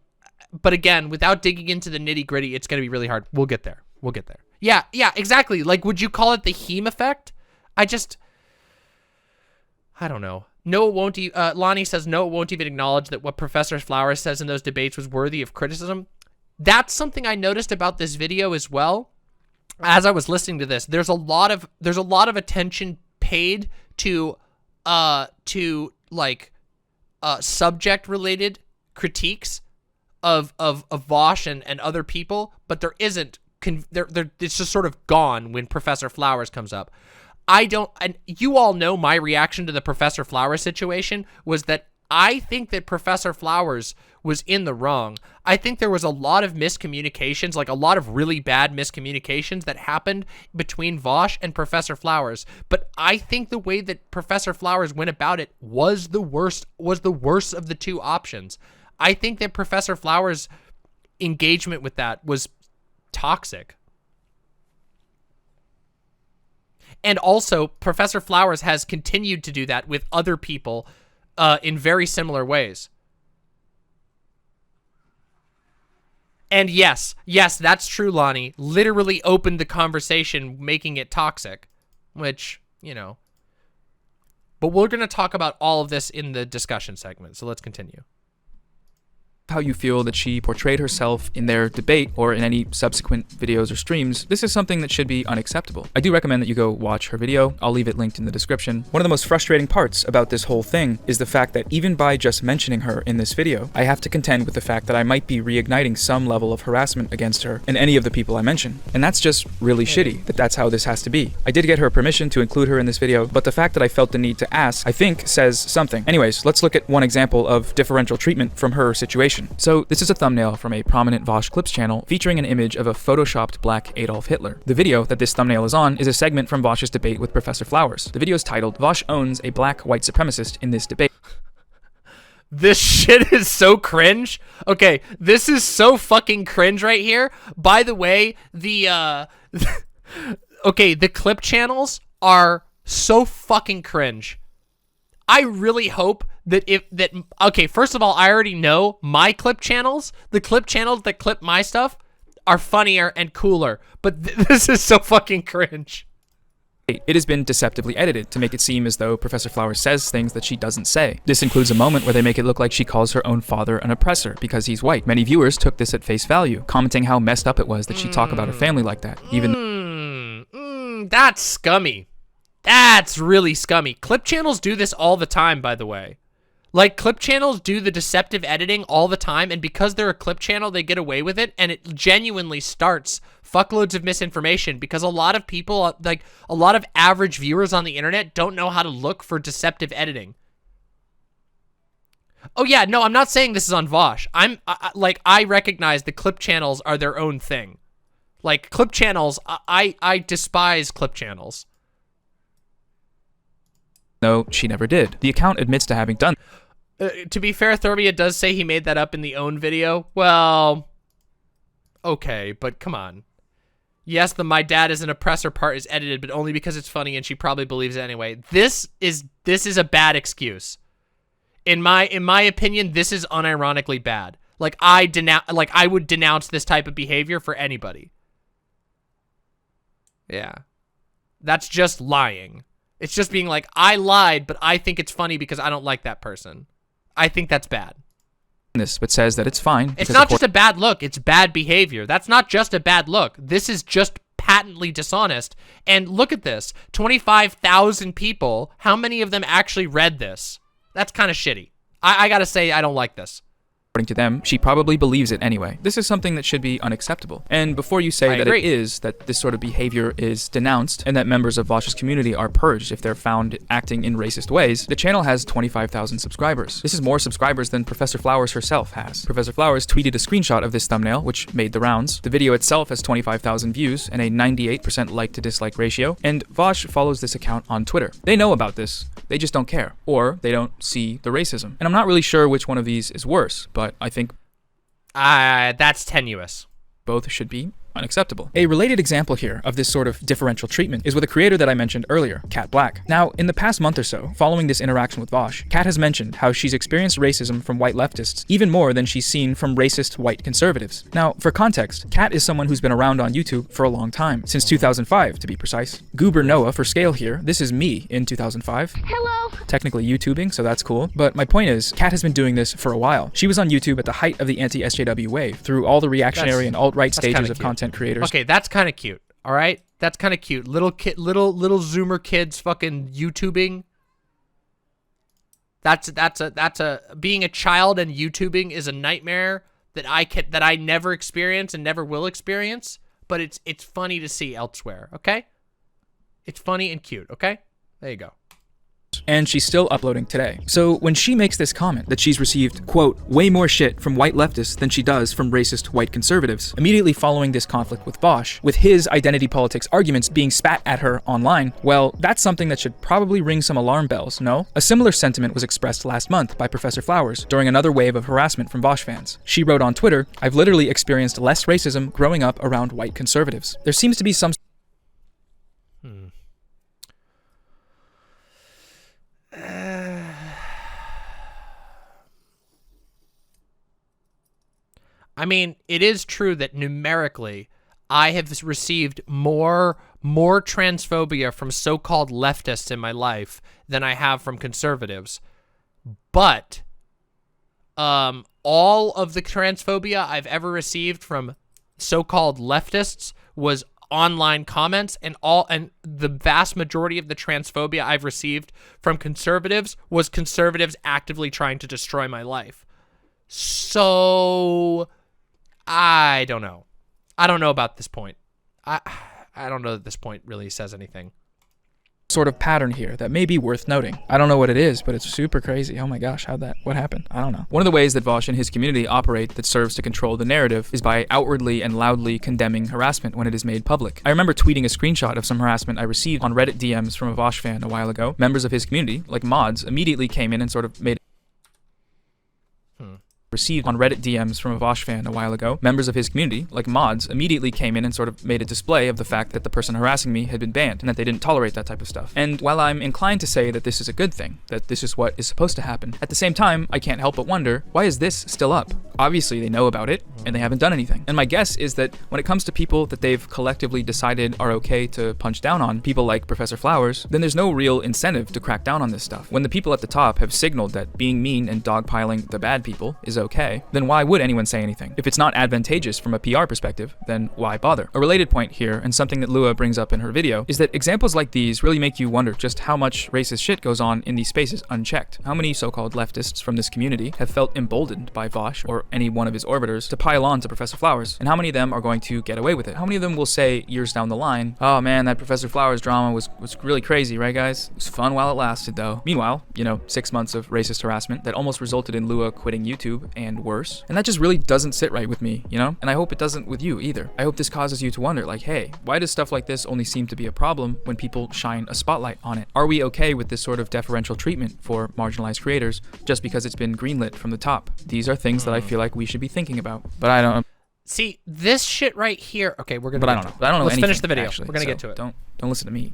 again, without digging into the nitty gritty, it's going to be really hard. We'll get there. We'll get there. Yeah, exactly. Like, would you call it the Heem effect? I don't know. No, it won't. Lonnie says no, it won't even acknowledge that what Professor Flowers says in those debates was worthy of criticism. That's something I noticed about this video as well. As I was listening to this, there's a lot of attention paid to subject related critiques of Vaush and other people, but there isn't. It's just sort of gone when Professor Flowers comes up. And you all know my reaction to the Professor Flowers situation was that I think that Professor Flowers was in the wrong. I think there was a lot of miscommunications, like a lot of really bad miscommunications that happened between Vaush and Professor Flowers. But I think the way that Professor Flowers went about it was the worst of the two options. I think that Professor Flowers' engagement with that was toxic. And also, Professor Flowers has continued to do that with other people in very similar ways. And yes, that's true, Lonnie. Literally opened the conversation, making it toxic, which, But we're going to talk about all of this in the discussion segment, so let's continue. How you feel that she portrayed herself in their debate or in any subsequent videos or streams, this is something that should be unacceptable. I do recommend that you go watch her video. I'll leave it linked in the description. One of the most frustrating parts about this whole thing is the fact that even by just mentioning her in this video, I have to contend with the fact that I might be reigniting some level of harassment against her and any of the people I mention. And that's just really shitty that that's how this has to be. I did get her permission to include her in this video, but the fact that I felt the need to ask, I think, says something. Anyways, let's look at one example of differential treatment from her situation. So this is a thumbnail from a prominent Vaush Clips channel featuring an image of a photoshopped black Adolf Hitler. The video that this thumbnail is on is a segment from Vaush's debate with Professor Flowers. The video is titled, "Vaush owns a black white supremacist in this debate." This shit is so cringe. Okay, this is so fucking cringe right here. By the way, the clip channels are so fucking cringe. I really hope okay, first of all, I already know my clip channels, the clip channels that clip my stuff are funnier and cooler, but this is so fucking cringe. It has been deceptively edited to make it seem as though Professor Flowers says things that she doesn't say. This includes a moment where they make it look like she calls her own father an oppressor because he's white. Many viewers took this at face value, commenting how messed up it was that she talk about her family like that, even that's scummy. That's really scummy. Clip channels do this all the time, by the way. Like, clip channels do the deceptive editing all the time, and because they're a clip channel, they get away with it, and it genuinely starts fuckloads of misinformation because a lot of people, like, a lot of average viewers on the internet don't know how to look for deceptive editing. Oh, yeah, no, I'm not saying this is on Vaush. I recognize the clip channels are their own thing. Like, clip channels, I despise clip channels. No, she never did. The account admits to having done. To be fair, Thorbia does say he made that up in the own video. Well, okay, but come on. Yes, the "my dad is an oppressor" part is edited, but only because it's funny and she probably believes it anyway. This is a bad excuse. In my opinion, this is unironically bad. Like, I would denounce this type of behavior for anybody. Yeah. That's just lying. It's just being like, I lied, but I think it's funny because I don't like that person. I think that's bad. This, but says that it's fine. It's not just a bad look, it's bad behavior. That's not just a bad look. This is just patently dishonest. And look at this. 25,000 people. How many of them actually read this? That's kind of shitty. I gotta say, I don't like this. According to them, she probably believes it anyway. This is something that should be unacceptable. And before you say that this sort of behavior is denounced and that members of Vaush's community are purged if they're found acting in racist ways, the channel has 25,000 subscribers. This is more subscribers than Professor Flowers herself has. Professor Flowers tweeted a screenshot of this thumbnail, which made the rounds. The video itself has 25,000 views and a 98% like to dislike ratio, and Vaush follows this account on Twitter. They know about this, they just don't care, or they don't see the racism. And I'm not really sure which one of these is worse, but I think that's tenuous. Both should be unacceptable. A related example here of this sort of differential treatment is with a creator that I mentioned earlier, Cat Black. Now, in the past month or so, following this interaction with Vaush, Cat has mentioned how she's experienced racism from white leftists even more than she's seen from racist white conservatives. Now, for context, Cat is someone who's been around on YouTube for a long time, since 2005 to be precise. Goober Noah for scale here, this is me in 2005. Hello! Technically YouTubing, so that's cool, but my point is, Cat has been doing this for a while. She was on YouTube at the height of the anti-SJW wave, through all the reactionary and alt-right stages of content creators. Okay, that's kind of cute. All right, that's kind of cute. Little Zoomer kids fucking YouTubing. That's being a child and YouTubing is a nightmare that I never experience and never will experience. But it's funny to see elsewhere. Okay, it's funny and cute. Okay, there you go. And she's still uploading today. So when she makes this comment that she's received, quote, way more shit from white leftists than she does from racist white conservatives, immediately following this conflict with Vaush, with his identity politics arguments being spat at her online, well, that's something that should probably ring some alarm bells, no? A similar sentiment was expressed last month by Professor Flowers during another wave of harassment from Vaush fans. She wrote on Twitter, "I've literally experienced less racism growing up around white conservatives. There seems to be some..." I mean, it is true that numerically, I have received more transphobia from so-called leftists in my life than I have from conservatives. But all of the transphobia I've ever received from so-called leftists was online comments, and the vast majority of the transphobia I've received from conservatives was conservatives actively trying to destroy my life. So I don't know. I don't know about this point. I don't know that this point really says anything. Sort of pattern here that may be worth noting. I don't know what it is, but it's super crazy. Oh my gosh, what happened? I don't know. One of the ways that Vaush and his community operate that serves to control the narrative is by outwardly and loudly condemning harassment when it is made public. I remember tweeting a screenshot of some harassment I received on Reddit DMs from a Vaush fan a while ago. Members of his community, like mods, immediately came in and sort of made received on Reddit DMs from a Vaush fan a while ago, members of his community, like mods, immediately came in and sort of made a display of the fact that the person harassing me had been banned and that they didn't tolerate that type of stuff. And while I'm inclined to say that this is a good thing, that this is what is supposed to happen, at the same time, I can't help but wonder, why is this still up? Obviously, they know about it and they haven't done anything. And my guess is that when it comes to people that they've collectively decided are okay to punch down on, people like Professor Flowers, then there's no real incentive to crack down on this stuff. When the people at the top have signaled that being mean and dogpiling the bad people is okay, then why would anyone say anything? If it's not advantageous from a PR perspective, then why bother? A related point here, and something that Lua brings up in her video, is that examples like these really make you wonder just how much racist shit goes on in these spaces unchecked. How many so-called leftists from this community have felt emboldened by Vaush or any one of his orbiters to pile on to Professor Flowers, and how many of them are going to get away with it? How many of them will say years down the line, oh man, that Professor Flowers drama was really crazy, right guys? It was fun while it lasted though. Meanwhile, 6 months of racist harassment that almost resulted in Lua quitting YouTube and worse. And that just really doesn't sit right with me, And I hope it doesn't with you either. I hope this causes you to wonder, like, hey, why does stuff like this only seem to be a problem when people shine a spotlight on it? Are we okay with this sort of deferential treatment for marginalized creators just because it's been greenlit from the top? These are things that I feel like we should be thinking about. But I don't. See, this shit right here. Okay, we're gonna. But I don't know. But I don't know. Let's anything, finish the video. Actually, we're gonna get to it. Don't listen to me.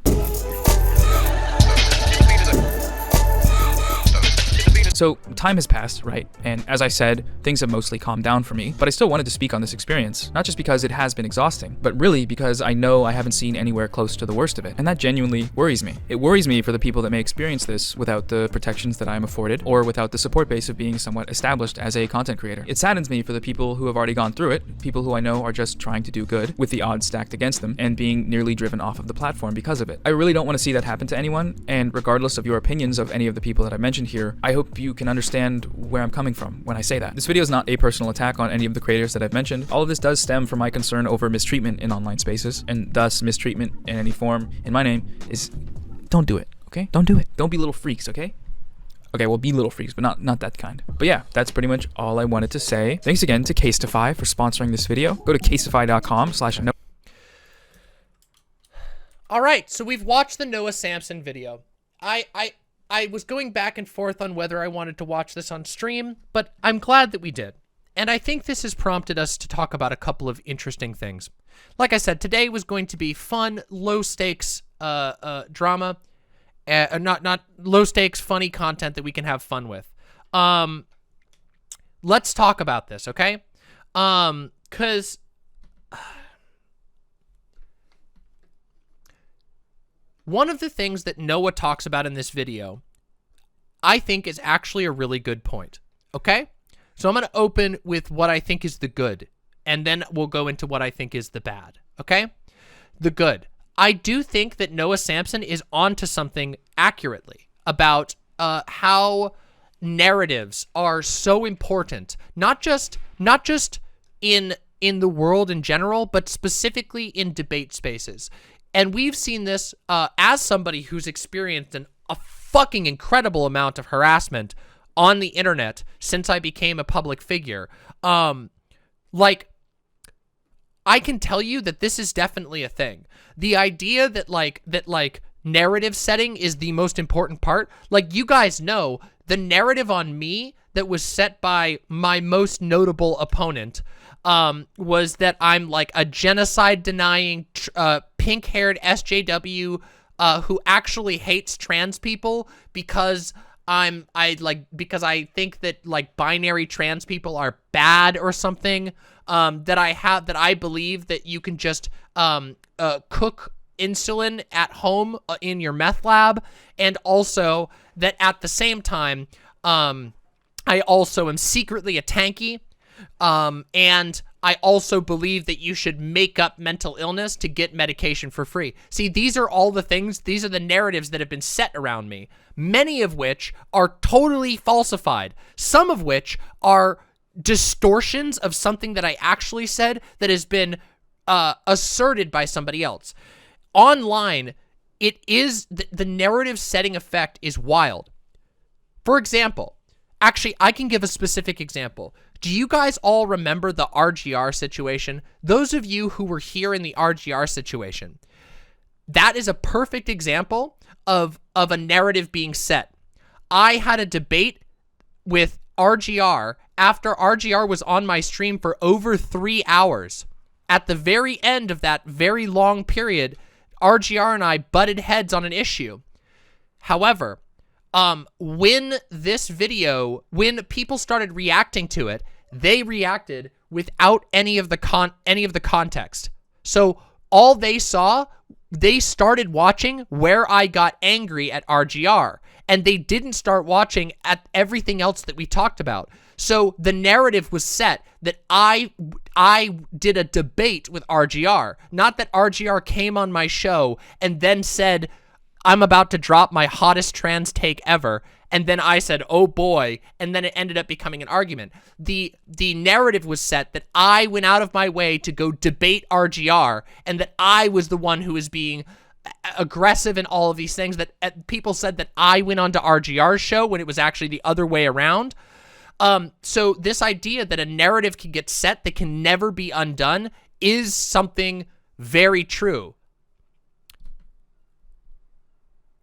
So time has passed, right? And as I said, things have mostly calmed down for me, but I still wanted to speak on this experience, not just because it has been exhausting, but really because I know I haven't seen anywhere close to the worst of it. And that genuinely worries me. It worries me for the people that may experience this without the protections that I'm afforded or without the support base of being somewhat established as a content creator. It saddens me for the people who have already gone through it, people who I know are just trying to do good with the odds stacked against them and being nearly driven off of the platform because of it. I really don't want to see that happen to anyone, and regardless of your opinions of any of the people that I mentioned here, I hope you can understand where I'm coming from when I say that. This video is not a personal attack on any of the creators that I've mentioned. All of this does stem from my concern over mistreatment in online spaces, and thus mistreatment in any form in my name is don't do it, okay? Don't do it. Don't be little freaks, okay? Okay, well, be little freaks, but not that kind. But yeah, that's pretty much all I wanted to say. Thanks again to Casetify for sponsoring this video. Go to casetify.com/no. All right, so we've watched the Noah Samsen video. I was going back and forth on whether I wanted to watch this on stream, but I'm glad that we did. And I think this has prompted us to talk about a couple of interesting things. Like I said, today was going to be fun, low-stakes drama. Not low-stakes, funny content that we can have fun with. Let's talk about this, okay? Because one of the things that Noah talks about in this video, I think is actually a really good point, okay? So I'm going to open with what I think is the good, and then we'll go into what I think is the bad, okay? The good. I do think that Noah Samsen is onto something accurately about how narratives are so important, not just in the world in general, but specifically in debate spaces. And we've seen this as somebody who's experienced a fucking incredible amount of harassment on the internet since I became a public figure. Like, I can tell you that this is definitely a thing. The idea that narrative setting is the most important part. Like, you guys know, the narrative on me that was set by my most notable opponent was that I'm like a genocide-denying, pink-haired SJW who actually hates trans people because because I think that like binary trans people are bad or something. That I believe that you can just cook insulin at home in your meth lab, and also that at the same time, I also am secretly a tanky. And I also believe that you should make up mental illness to get medication for free. See, these are all the things, these are the narratives that have been set around me, many of which are totally falsified, some of which are distortions of something that I actually said that has been asserted by somebody else. Online, it is, the narrative setting effect is wild. For example, actually, I can give a specific example. Do you guys all remember the RGR situation? Those of you who were here in the RGR situation, that is a perfect example of a narrative being set. I had a debate with RGR after RGR was on my stream for over 3 hours. At the very end of that very long period, RGR and I butted heads on an issue. However, when people started reacting to it, they reacted without any of the context. So all they saw, they started watching where I got angry at RGR, and they didn't start watching at everything else that we talked about. So the narrative was set that I did a debate with RGR, not that RGR came on my show and then said, I'm about to drop my hottest trans take ever, and then I said, oh boy, and then it ended up becoming an argument. The narrative was set that I went out of my way to go debate RGR, and that I was the one who was being aggressive and all of these things, that people said that I went onto RGR's show when it was actually the other way around. So this idea that a narrative can get set that can never be undone is something very true.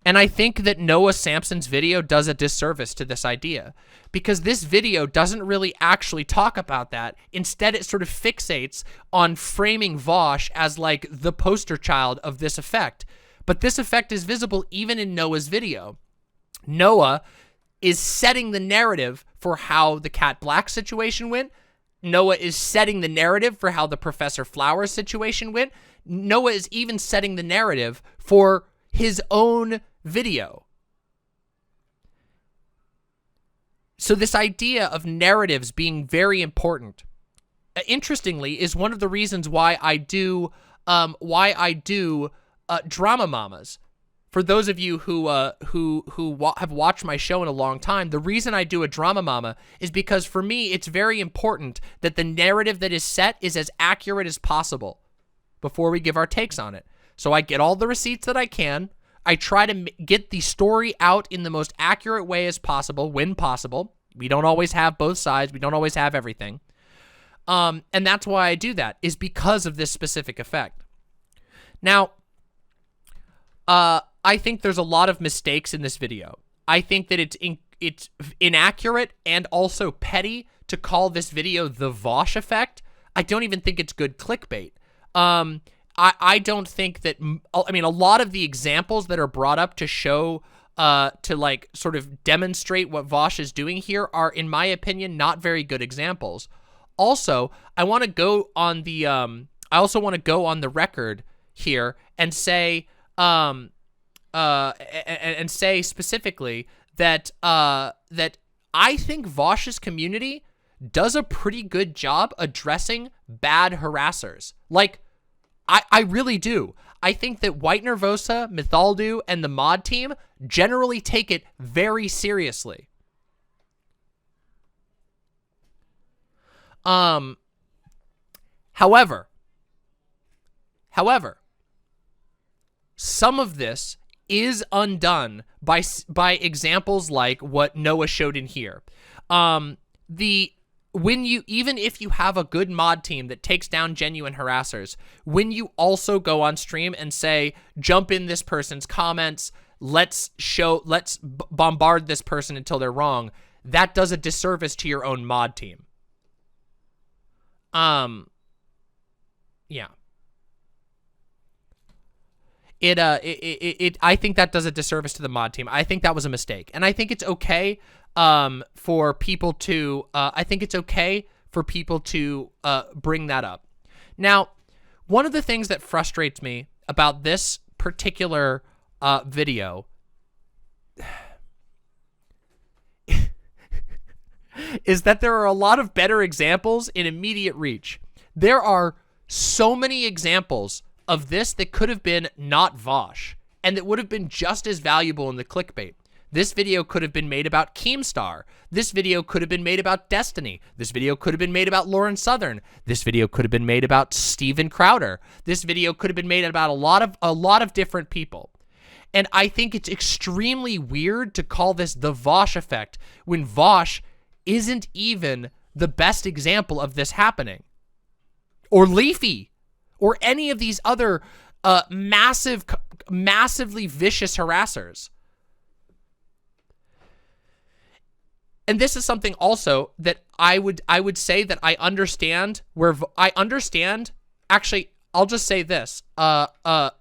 And I think that Noah Samsen's video does a disservice to this idea, because this video doesn't really actually talk about that. Instead, it sort of fixates on framing Vaush as like the poster child of this effect. But this effect is visible even in Noah's video. Noah is setting the narrative for how the Cat Black situation went. Noah is setting the narrative for how the Professor Flowers situation went. Noah is even setting the narrative for his own video. So this idea of narratives being very important, interestingly, is one of the reasons why I do drama mamas. For those of you who have watched my show in a long time, the reason I do a drama mama is because for me it's very important that the narrative that is set is as accurate as possible before we give our takes on it. So I get all the receipts that I can. I try to get the story out in the most accurate way as possible when possible. We don't always have both sides. We don't always have everything. And that's why I do that, is because of this specific effect. Now, I think there's a lot of mistakes in this video. I think that it's inaccurate and also petty to call this video the Vaush effect. I don't even think it's good clickbait. I don't think that, I mean, a lot of the examples that are brought up to show, to like sort of demonstrate what Vaush is doing here are, in my opinion, not very good examples. Also, I want to go on the, I also want to go on the record here and say, and say specifically that, that I think Vaush's community does a pretty good job addressing bad harassers. Like, I really do. I think that White Nervosa, Mythaldu, and the mod team generally take it very seriously. However, some of this is undone by examples like what Noah showed in here. Even if you have a good mod team that takes down genuine harassers, when you also go on stream and say, jump in this person's comments, let's bombard this person until they're wrong, that does a disservice to your own mod team. Yeah. I think that does a disservice to the mod team. I think that was a mistake. And I think it's okay for people to bring that up. Now, one of the things that frustrates me about this particular video is that there are a lot of better examples in immediate reach. There are so many examples of this that could have been not Vaush, and that would have been just as valuable in the clickbait. This video could have been made about Keemstar. This video could have been made about Destiny. This video could have been made about Lauren Southern. This video could have been made about Steven Crowder. This video could have been made about a lot of different people. And I think it's extremely weird to call this the Vaush effect when Vaush isn't even the best example of this happening. Or Leafy. Or any of these other massively vicious harassers. and this is something also that I would say that I understand where actually, I'll just say this. I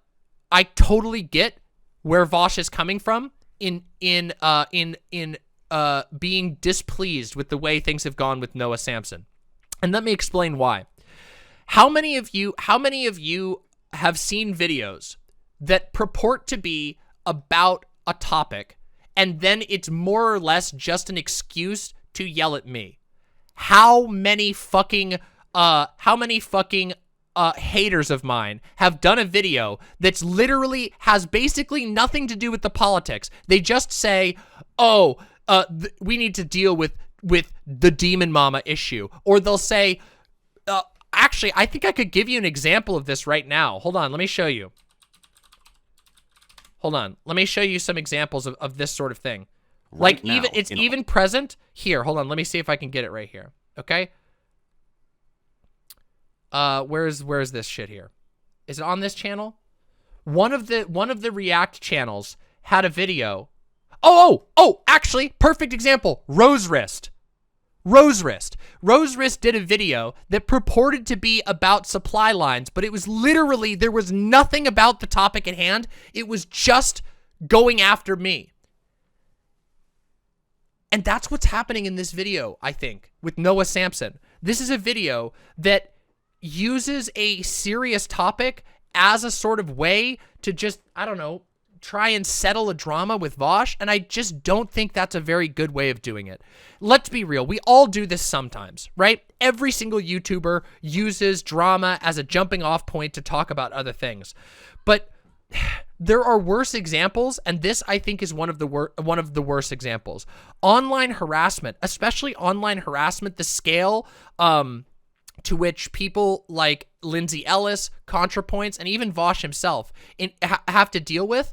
totally get where Vaush is coming from in being displeased with the way things have gone with Noah Samsen. And let me explain why. How many of you have seen videos that purport to be about a topic and then it's more or less just an excuse to yell at me? How many fucking haters of mine have done a video that's literally has basically nothing to do with the politics? They just say, oh, we need to deal with the Demon Mama issue. Or they'll say, actually, I think I could give you an example of this right now. Hold on, let me show you. Hold on, let me show you some examples of this sort of thing. Right like, now, it's even present here. Hold on, let me see if I can get it right here. Okay. Where's this shit here? Is it on this channel? One of the React channels had a video. Oh, actually, perfect example. Rose Wrist did a video that purported to be about supply lines, but it was literally, there was nothing about the topic at hand. It was just going after me. And that's what's happening in this video, I think, with Noah Samsen. This is a video that uses a serious topic as a sort of way to just, I don't know, try and settle a drama with Vaush, and I just don't think that's a very good way of doing it. Let's be real. We all do this sometimes, right? Every single YouTuber uses drama as a jumping off point to talk about other things. But there are worse examples, and this, I think, is one of the worst examples. Online harassment, especially online harassment, the scale to which people like Lindsay Ellis, ContraPoints, and even Vaush himself have to deal with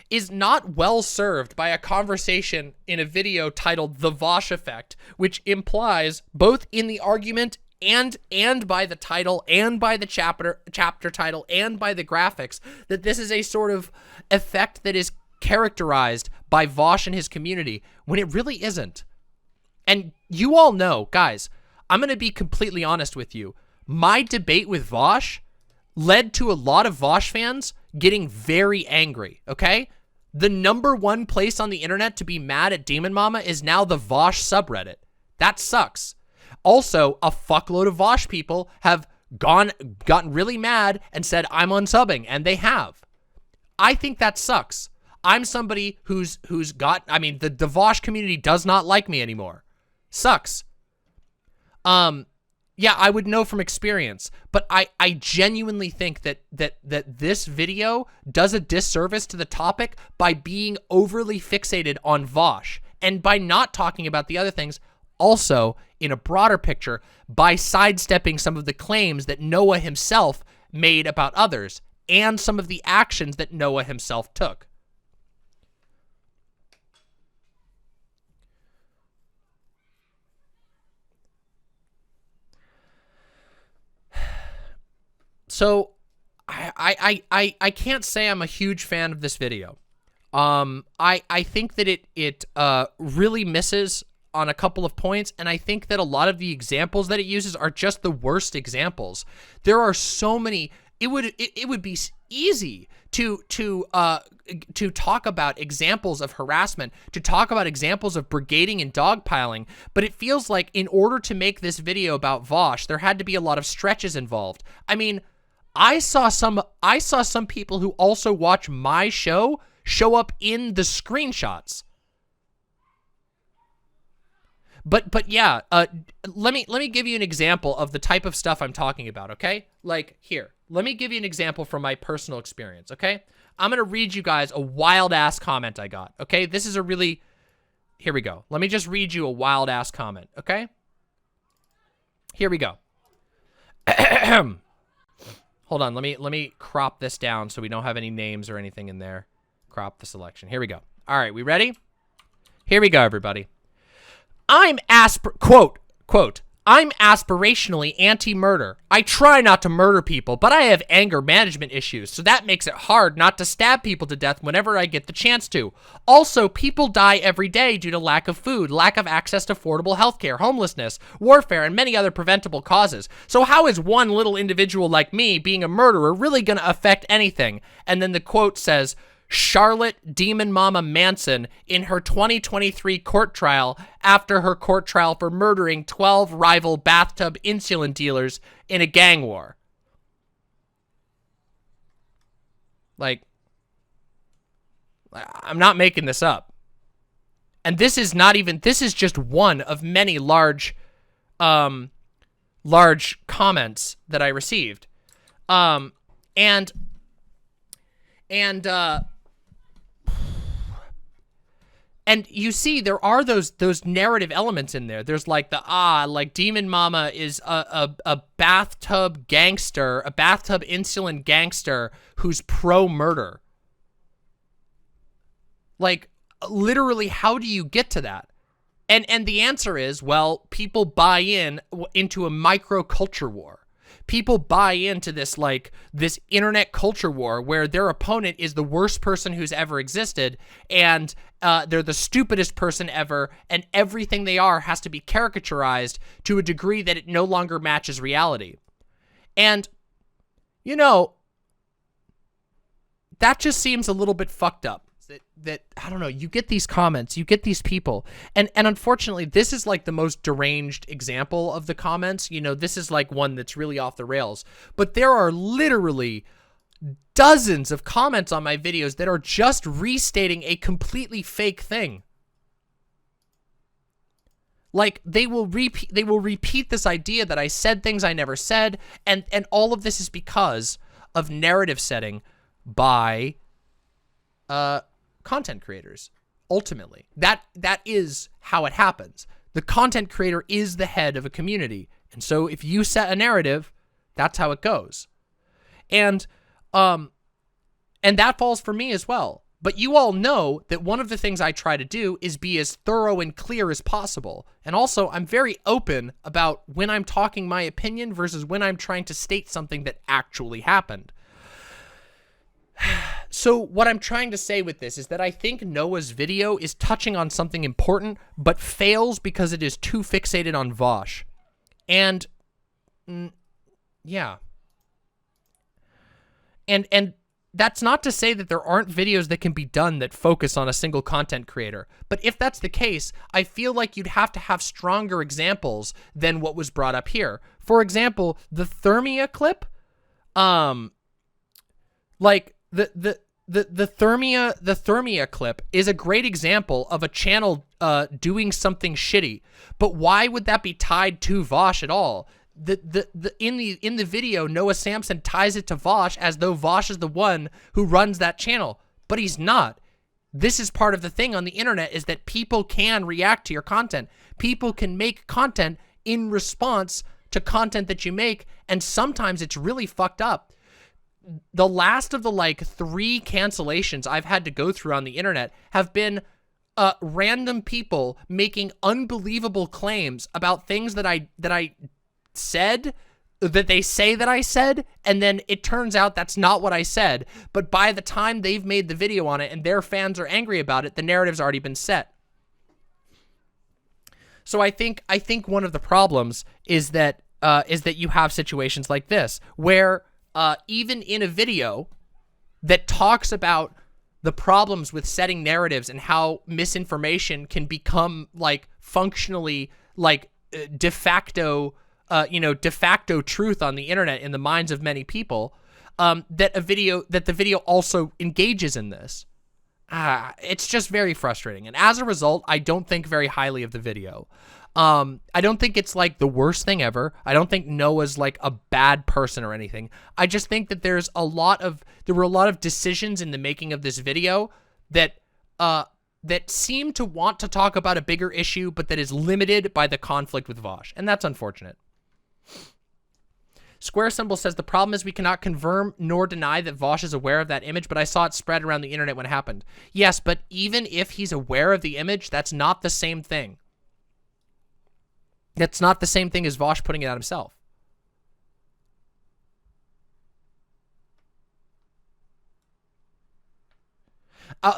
is not well served by a conversation in a video titled The Vaush Effect, which implies both in the argument and by the title and by the chapter title and by the graphics that this is a sort of effect that is characterized by Vaush and his community when it really isn't. And you all know, guys, I'm going to be completely honest with you. My debate with Vaush led to a lot of Vaush fans getting very angry, okay? The #1 place on the internet to be mad at Demon Mama is now the Vaush subreddit. That sucks. Also, a fuckload of Vaush people have gotten really mad and said, I'm unsubbing, and they have. I think that sucks. I'm somebody who's got, I mean, the Vaush community does not like me anymore. Sucks. Yeah, I would know from experience, but I genuinely think that this video does a disservice to the topic by being overly fixated on Vaush and by not talking about the other things. Also, in a broader picture, by sidestepping some of the claims that Noah himself made about others and some of the actions that Noah himself took. So, I can't say I'm a huge fan of this video. I think that it really misses on a couple of points, and I think that a lot of the examples that it uses are just the worst examples. There are so many. It would be easy to talk about examples of harassment, to talk about examples of brigading and dogpiling, but it feels like in order to make this video about Vaush, there had to be a lot of stretches involved. I mean, I saw some people who also watch my show up in the screenshots. But yeah, let me give you an example of the type of stuff I'm talking about, okay? Like, here, let me give you an example from my personal experience, okay? I'm going to read you guys a wild-ass comment I got, okay? This is a really... Here we go. Let me just read you a wild-ass comment, okay? Here we go. Hold on, let me crop this down so we don't have any names or anything in there. Crop the selection. Here we go. All right, we ready? Here we go, everybody. Quote, I'm aspirationally anti-murder. I try not to murder people, but I have anger management issues, so that makes it hard not to stab people to death whenever I get the chance to. Also, people die every day due to lack of food, lack of access to affordable healthcare, homelessness, warfare, and many other preventable causes. So how is one little individual like me being a murderer really going to affect anything? And then the quote says, Charlotte Demon Mama Manson in her 2023 court trial after her court trial for murdering 12 rival bathtub insulin dealers in a gang war. Like, I'm not making this up. And this is not even, this is just one of many large comments that I received. And you see, there are those narrative elements in there. There's like like Demon Mama is a bathtub gangster, a bathtub insulin gangster who's pro-murder. Like, literally, how do you get to that? And the answer is, well, people buy into a micro-culture war. People buy into this, like, this internet culture war where their opponent is the worst person who's ever existed, and they're the stupidest person ever, and everything they are has to be caricaturized to a degree that it no longer matches reality. And, you know, that just seems a little bit fucked up. That I don't know, you get these comments, you get these people, and unfortunately, this is like the most deranged example of the comments. You know, this is like one that's really off the rails, but there are literally dozens of comments on my videos that are just restating a completely fake thing. Like, they will repeat this idea that I said things I never said, and all of this is because of narrative setting by content creators. Ultimately, that is how it happens. The content creator is the head of a community, and so if you set a narrative, that's how it goes. And that falls for me as well. But you all know that one of the things I try to do is be as thorough and clear as possible. And also, I'm very open about when I'm talking my opinion versus when I'm trying to state something that actually happened. So what I'm trying to say with this is that I think Noah's video is touching on something important, but fails because it is too fixated on Vaush. And, yeah. And that's not to say that there aren't videos that can be done that focus on a single content creator. But if that's the case, I feel like you'd have to have stronger examples than what was brought up here. For example, the Thermia clip, like, the Thermia clip is a great example of a channel doing something shitty. But why would that be tied to Vaush at all? In the video, Noah Samsen ties it to Vaush as though Vaush is the one who runs that channel, but he's not. This is part of the thing on the internet, is that people can react to your content. People can make content in response to content that you make, and sometimes it's really fucked up. The last of the like 3 cancellations I've had to go through on the internet have been random people making unbelievable claims about things that I said, that they say that I said, and then it turns out that's not what I said. But by the time they've made the video on it and their fans are angry about it, the narrative's already been set. So I think one of the problems is that you have situations like this where even in a video that talks about the problems with setting narratives and how misinformation can become like functionally like de facto truth on the internet in the minds of many people, that the video also engages in this. It's just very frustrating. And as a result, I don't think very highly of the video. I don't think it's like the worst thing ever. I don't think Noah's like a bad person or anything. I just think that there were a lot of decisions in the making of this video that seem to want to talk about a bigger issue, but that is limited by the conflict with Vaush. And that's unfortunate. Square Symbol says, the problem is we cannot confirm nor deny that Vaush is aware of that image, but I saw it spread around the internet when it happened. Yes, but even if he's aware of the image, that's not the same thing. That's not the same thing as Vaush putting it out himself.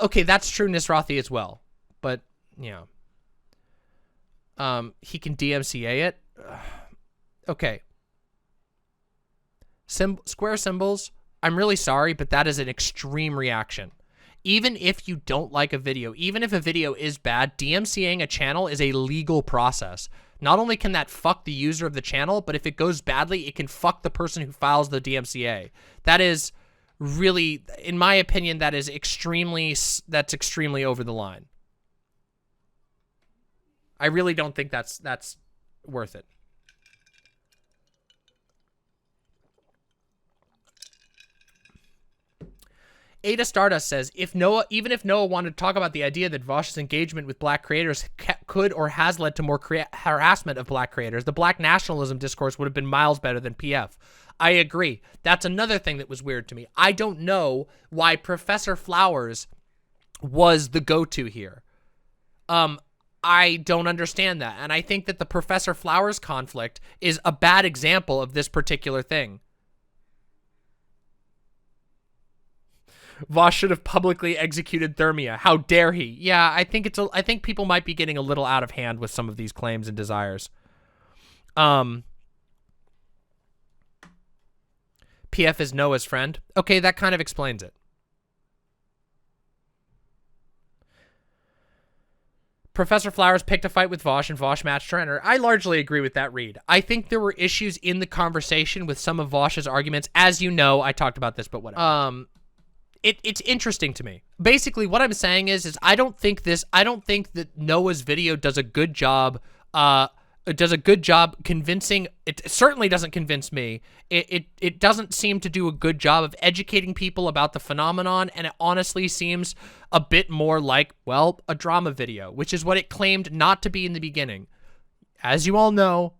Okay, that's true, Nisrathi, as well. But, you know. He can DMCA it. Okay. Square symbols, I'm really sorry, but that is an extreme reaction. Even if you don't like a video, even if a video is bad, DMCAing a channel is a legal process. Not only can that fuck the user of the channel, but if it goes badly, it can fuck the person who files the DMCA. That is really, in my opinion, that's extremely over the line. I really don't think that's worth it. Ada Stardust says, even if Noah wanted to talk about the idea that Vaush's engagement with black creators could or has led to more harassment of black creators, the black nationalism discourse would have been miles better than PF. I agree. That's another thing that was weird to me. I don't know why Professor Flowers was the go-to here. I don't understand that. And I think that the Professor Flowers conflict is a bad example of this particular thing. Vaush should have publicly executed Thermia. How dare he? Yeah, I think I think people might be getting a little out of hand with some of these claims and desires. PF is Noah's friend. Okay, that kind of explains it. Professor Flowers picked a fight with Vaush and Vaush matched her enter. I largely agree with that read. I think there were issues in the conversation with some of Vaush's arguments. As you know, I talked about this, but whatever. It's interesting to me. Basically, what I'm saying is I don't think that Noah's video does a good job convincing. It certainly doesn't convince me. It doesn't seem to do a good job of educating people about the phenomenon, and it honestly seems a bit more like, well, a drama video, which is what it claimed not to be in the beginning. As you all know,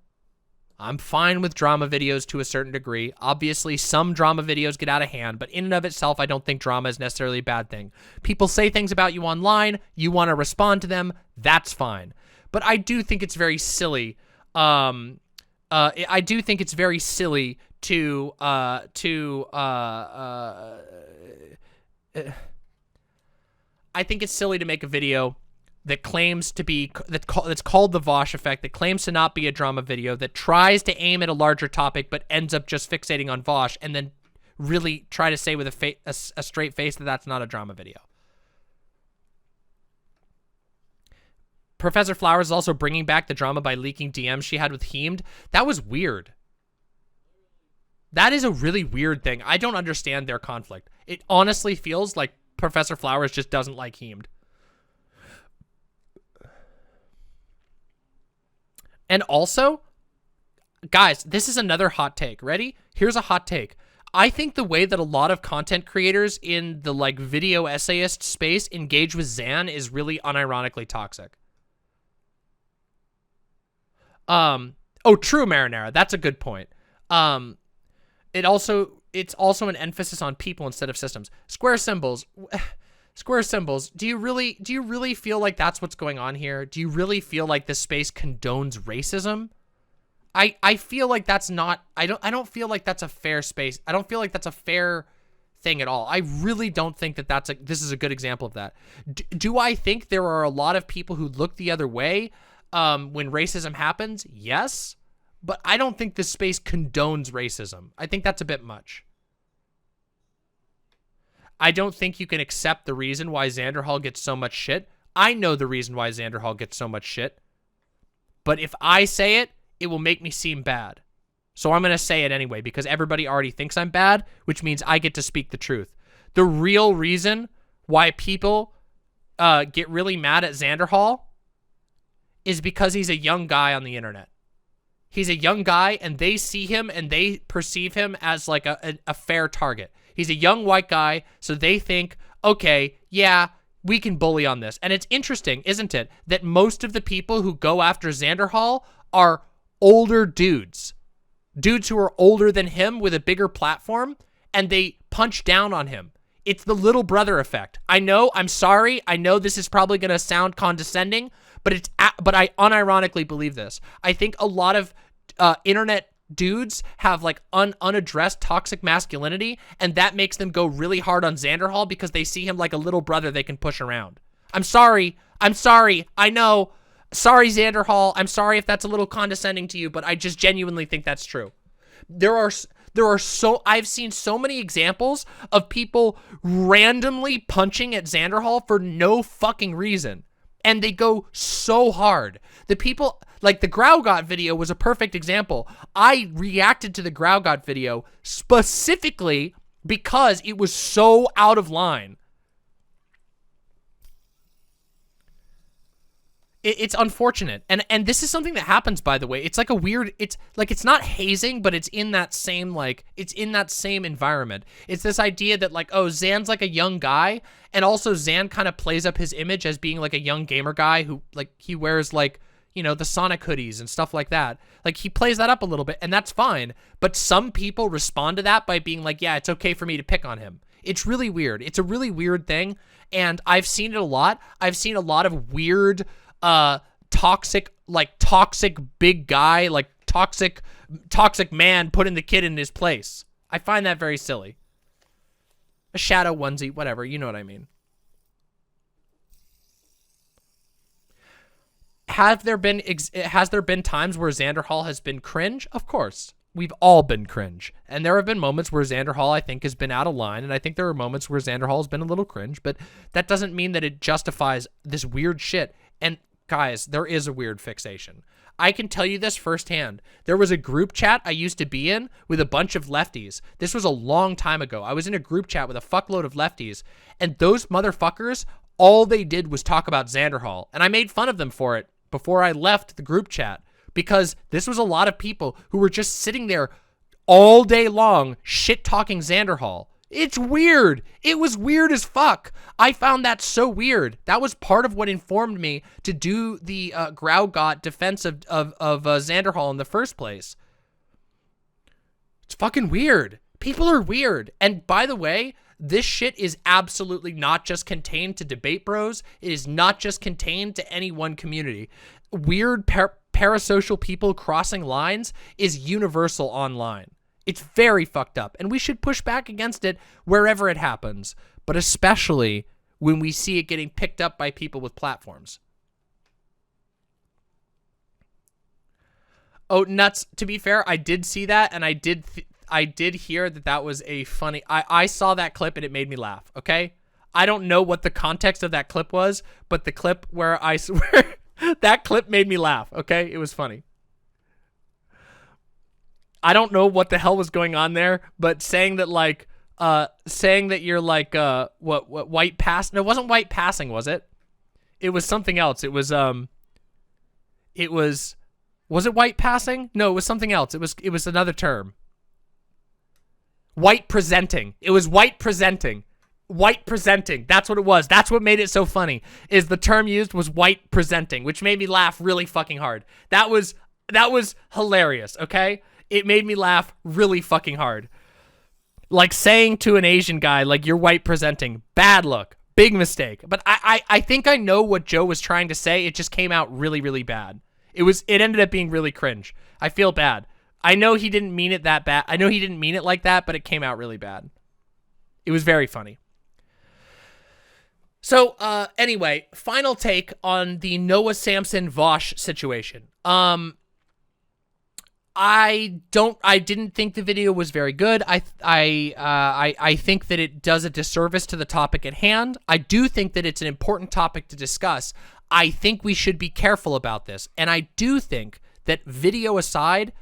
I'm fine with drama videos to a certain degree. Obviously, some drama videos get out of hand, but in and of itself, I don't think drama is necessarily a bad thing. People say things about you online, you want to respond to them, that's fine. But I do think it's very silly. I do think it's very silly to I think it's silly to make a video that claims to be, that's called the Vaush effect, that claims to not be a drama video, that tries to aim at a larger topic, but ends up just fixating on Vaush, and then really try to say with a straight face that that's not a drama video. Professor Flowers is also bringing back the drama by leaking DMs she had with Heemed. That was weird. That is a really weird thing. I don't understand their conflict. It honestly feels like Professor Flowers just doesn't like Heemed. And also, guys, this is another hot take. Ready? Here's a hot take. I think the way that a lot of content creators in the like video essayist space engage with Zan is really unironically toxic. Oh, true, Marinara. That's a good point. It's also an emphasis on people instead of systems. Square symbols. Square symbols. Do you really feel like that's what's going on here? Do you really feel like this space condones racism? I feel like that's not, I don't feel like that's a fair space. I don't feel like that's a fair thing at all. I really don't think that this is a good example of that. Do I think there are a lot of people who look the other way when racism happens? Yes, but I don't think this space condones racism. I think that's a bit much. I don't think you can accept the reason why Xanderhall gets so much shit. I know the reason why Xanderhall gets so much shit. But if I say it, it will make me seem bad. So I'm going to say it anyway because everybody already thinks I'm bad, which means I get to speak the truth. The real reason why people get really mad at Xanderhall is because he's a young guy on the internet. He's a young guy and they see him and they perceive him as like a fair target. He's a young white guy, so they think, okay, yeah, we can bully on this. And it's interesting, isn't it, that most of the people who go after Xanderhall are older dudes. Dudes who are older than him with a bigger platform, and they punch down on him. It's the little brother effect. I know, I'm sorry, I know this is probably going to sound condescending, but but I unironically believe this. I think a lot of internet dudes have like unaddressed toxic masculinity, and that makes them go really hard on Xanderhal because they see him like a little brother they can push around. I'm sorry. I know. Sorry, Xanderhal. I'm sorry if that's a little condescending to you, but I just genuinely think that's true. I've seen so many examples of people randomly punching at Xanderhal for no fucking reason. And they go so hard. The people, like the Graugot video was a perfect example. I reacted to the Graugot video specifically because it was so out of line. It's unfortunate. And this is something that happens, by the way. It's like a weird, it's not hazing, but it's in that same, environment. It's this idea that like, oh, Zan's like a young guy. And also Zan kind of plays up his image as being like a young gamer guy who like, he wears like, you know, the Sonic hoodies and stuff like that. Like he plays that up a little bit and that's fine. But some people respond to that by being like, yeah, it's okay for me to pick on him. It's really weird. It's a really weird thing. And I've seen it a lot. I've seen a lot of weird, toxic big guy, like toxic man putting the kid in his place. I find that very silly. A shadow onesie, whatever, you know what I mean. Has there been times where Xanderhal has been cringe? Of course. We've all been cringe. And there have been moments where Xanderhal, I think, has been out of line, and I think there are moments where Xanderhal has been a little cringe, but that doesn't mean that it justifies this weird shit. And guys, there is a weird fixation. I can tell you this firsthand. There was a group chat I used to be in with a bunch of lefties. This was a long time ago. I was in a group chat with a fuckload of lefties, and those motherfuckers, all they did was talk about Xanderhal, and I made fun of them for it before I left the group chat, because this was a lot of people who were just sitting there all day long shit-talking Xanderhal. It's weird. It was weird as fuck. I found that so weird. That was part of what informed me to do the Graugot defense of Xanderhal in the first place. It's fucking weird. People are weird. And by the way, this shit is absolutely not just contained to debate bros. It is not just contained to any one community. Weird parasocial people crossing lines is universal online. It's very fucked up, and we should push back against it wherever it happens, but especially when we see it getting picked up by people with platforms. Oh, nuts. To be fair, I did see that, and I did hear that that was a funny... I saw that clip, and it made me laugh, okay? I don't know what the context of that clip was, but the clip where I swear... that clip made me laugh, okay? It was funny. I don't know what the hell was going on there, but saying that like, saying that you're like, what white pass? No, it wasn't white passing, was it? It was something else. It was was it white passing? No, it was something else. It was another term. White presenting. It was white presenting. White presenting. That's what it was. That's what made it so funny, is the term used was white presenting, which made me laugh really fucking hard. That was hilarious, okay? It made me laugh really fucking hard. Like saying to an Asian guy, like, you're white presenting. Bad look. Big mistake. But I think I know what Joe was trying to say. It just came out really, really bad. It ended up being really cringe. I feel bad. I know he didn't mean it that bad. I know he didn't mean it like that, but it came out really bad. It was very funny. So, anyway, final take on the Noah Samsen Vaush situation. I didn't think the video was very good. I think that it does a disservice to the topic at hand. I do think that it's an important topic to discuss. I think we should be careful about this. And I do think that, video aside,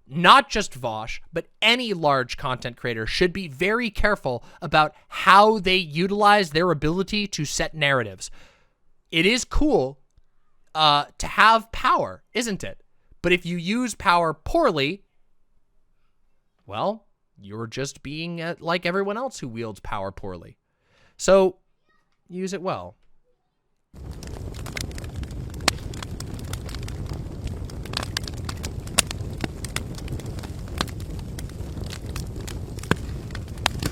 not just Vaush, but any large content creator should be very careful about how they utilize their ability to set narratives. It is cool to have power, isn't it? But if you use power poorly, well, you're just being like everyone else who wields power poorly. So, use it well.